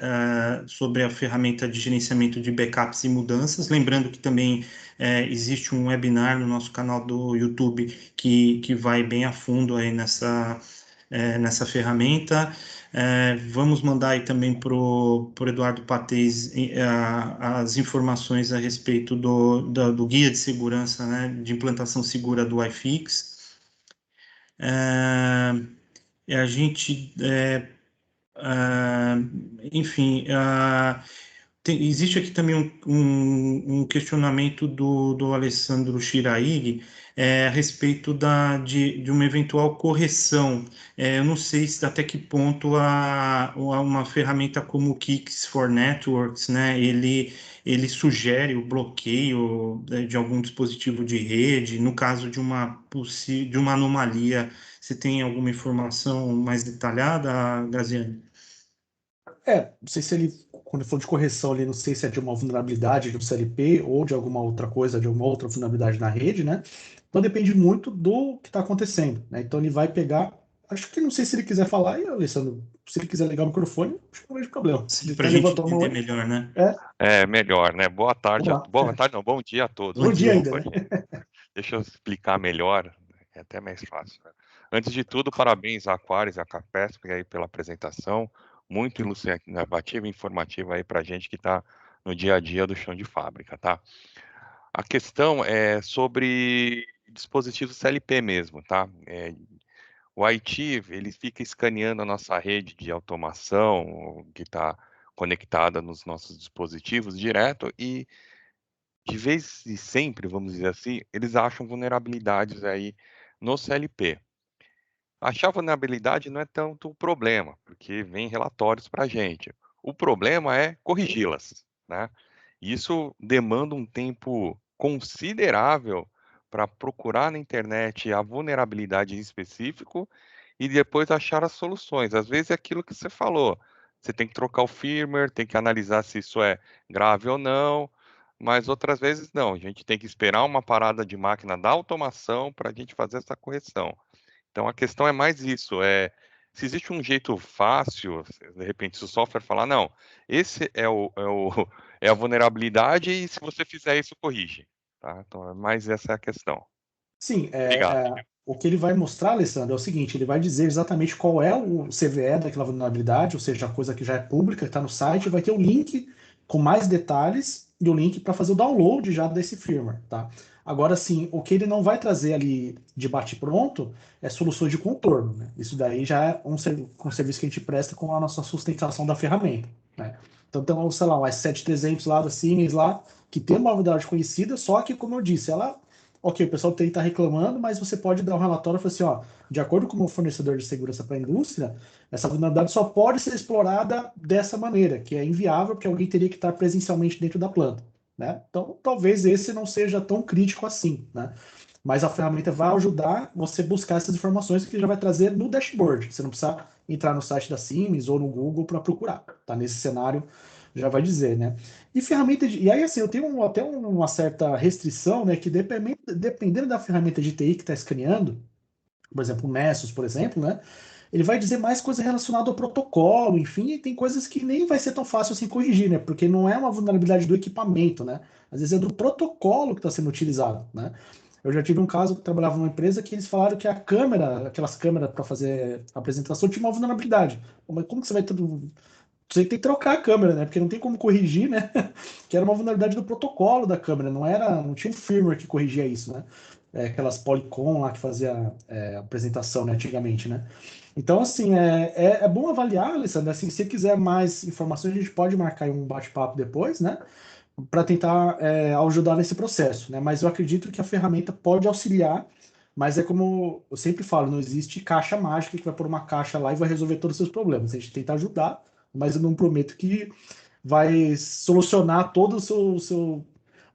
sobre a ferramenta de gerenciamento de backups e mudanças. Lembrando que também existe um webinar no nosso canal do YouTube que vai bem a fundo aí nessa ferramenta. Vamos mandar aí também para o Eduardo Patez as informações a respeito do guia de segurança, né, de implantação segura do iFix. A gente, enfim, existe aqui também um questionamento do Alessandro Chiraig a respeito de uma eventual correção. Eu não sei até que ponto uma ferramenta como o Kix for Networks, né, ele sugere o bloqueio de algum dispositivo de rede, no caso de uma anomalia. Você tem alguma informação mais detalhada, Graziani? Não sei se ele, quando ele falou de correção ali, não sei se é de uma vulnerabilidade de um CLP ou de alguma outra coisa, de uma outra vulnerabilidade na rede, né? Então depende muito do que está acontecendo, né? Então ele vai pegar, acho que não sei se ele quiser falar, e Alessandro, se ele quiser ligar o microfone, acho que não vejo problema. Ele Para até a gente levantou a mão entender aí. melhor, né? É melhor, né? Boa tarde, Vamos lá. boa tarde não, bom dia a todos. Bom Bom dia dia. ainda, né? Deixa eu explicar melhor, é até mais fácil, né? Antes de tudo, parabéns à Aquaris e à Capesp aí pela apresentação, muito ilustrativa e informativa aí para a gente que está no dia a dia do chão de fábrica, tá? A questão é sobre dispositivos CLP mesmo, tá? O IT, ele fica escaneando a nossa rede de automação que está conectada nos nossos dispositivos direto e de vez em sempre, vamos dizer assim, eles acham vulnerabilidades aí no CLP. Achar vulnerabilidade não é tanto o problema, porque vem relatórios para a gente. O problema é corrigi-las, né? Isso demanda um tempo considerável para procurar na internet a vulnerabilidade em específico e depois achar as soluções. Às vezes é aquilo que você falou. Você tem que trocar o firmware, tem que analisar se isso é grave ou não, mas outras vezes não. A gente tem que esperar uma parada de máquina da automação para a gente fazer essa correção. Então a questão é mais isso, se existe um jeito fácil, de repente, se o software falar, não, esse é a vulnerabilidade e se você fizer isso, corrige. Tá? Então, mais essa é a questão. Sim, Obrigado. o que ele vai mostrar, Alessandro, é o seguinte: ele vai dizer exatamente qual é o CVE daquela vulnerabilidade, ou seja, a coisa que já é pública, que está no site, vai ter o link com mais detalhes e o link para fazer o download já desse firmware, tá? Agora, sim, o que ele não vai trazer ali de bate-pronto é soluções de contorno, né? Isso daí já é um serviço que a gente presta com a nossa sustentação da ferramenta, né? Então, tem, sei lá, um S7300 lá da Siemens lá, que tem uma vulnerabilidade conhecida, só que, como eu disse, ela ok, o pessoal está reclamando, mas você pode dar um relatório e falar assim, ó, de acordo com o fornecedor de segurança para a indústria, essa vulnerabilidade só pode ser explorada dessa maneira, que é inviável, porque alguém teria que estar presencialmente dentro da planta, né? Então, talvez esse não seja tão crítico assim, né? Mas a ferramenta vai ajudar você buscar essas informações que já vai trazer no dashboard. Você não precisa entrar no site da Siemens ou no Google para procurar, tá? Nesse cenário já vai dizer, né? E ferramenta de. E aí, assim, eu tenho até uma certa restrição, né? Que dependendo da ferramenta de TI que está escaneando, por exemplo, o Nessus, por exemplo, né? Ele vai dizer mais coisa relacionada ao protocolo, enfim, e tem coisas que nem vai ser tão fácil assim corrigir, né? Porque não é uma vulnerabilidade do equipamento, né? Às vezes é do protocolo que está sendo utilizado, né? Eu já tive um caso que eu trabalhava numa empresa que eles falaram que a câmera, aquelas câmeras para fazer a apresentação, tinha uma vulnerabilidade. Mas como que você vai tudo você tem que trocar a câmera, né? Porque não tem como corrigir, né? Que era uma vulnerabilidade do protocolo da câmera, não tinha um firmware que corrigia isso, né? Aquelas Polycom lá que fazia apresentação, né, antigamente, né? Então, assim, é bom avaliar, Alessandro. Assim, se você quiser mais informações, a gente pode marcar aí um bate-papo depois, né? Para tentar ajudar nesse processo, né? Mas eu acredito que a ferramenta pode auxiliar, mas é como eu sempre falo, não existe caixa mágica que vai pôr uma caixa lá e vai resolver todos os seus problemas. A gente tenta ajudar, mas eu não prometo que vai solucionar todo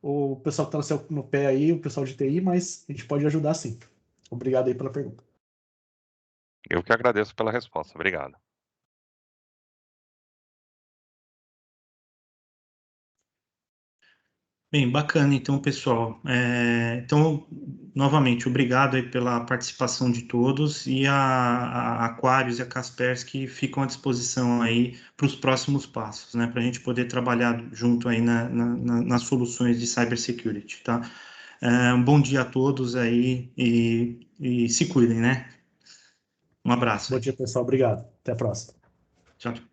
o pessoal que está no pé aí, o pessoal de TI, mas a gente pode ajudar sim. Obrigado aí pela pergunta. Eu que agradeço pela resposta. Obrigado. Bem, bacana, então, pessoal. Então, novamente, obrigado aí pela participação de todos e a Aquarius e a Kaspersky ficam à disposição aí para os próximos passos, né? Para a gente poder trabalhar junto aí nas soluções de cybersecurity, tá? Um bom dia a todos aí e se cuidem, né? Um abraço Bom aí. dia, pessoal. Obrigado. Até a próxima. Tchau, tchau.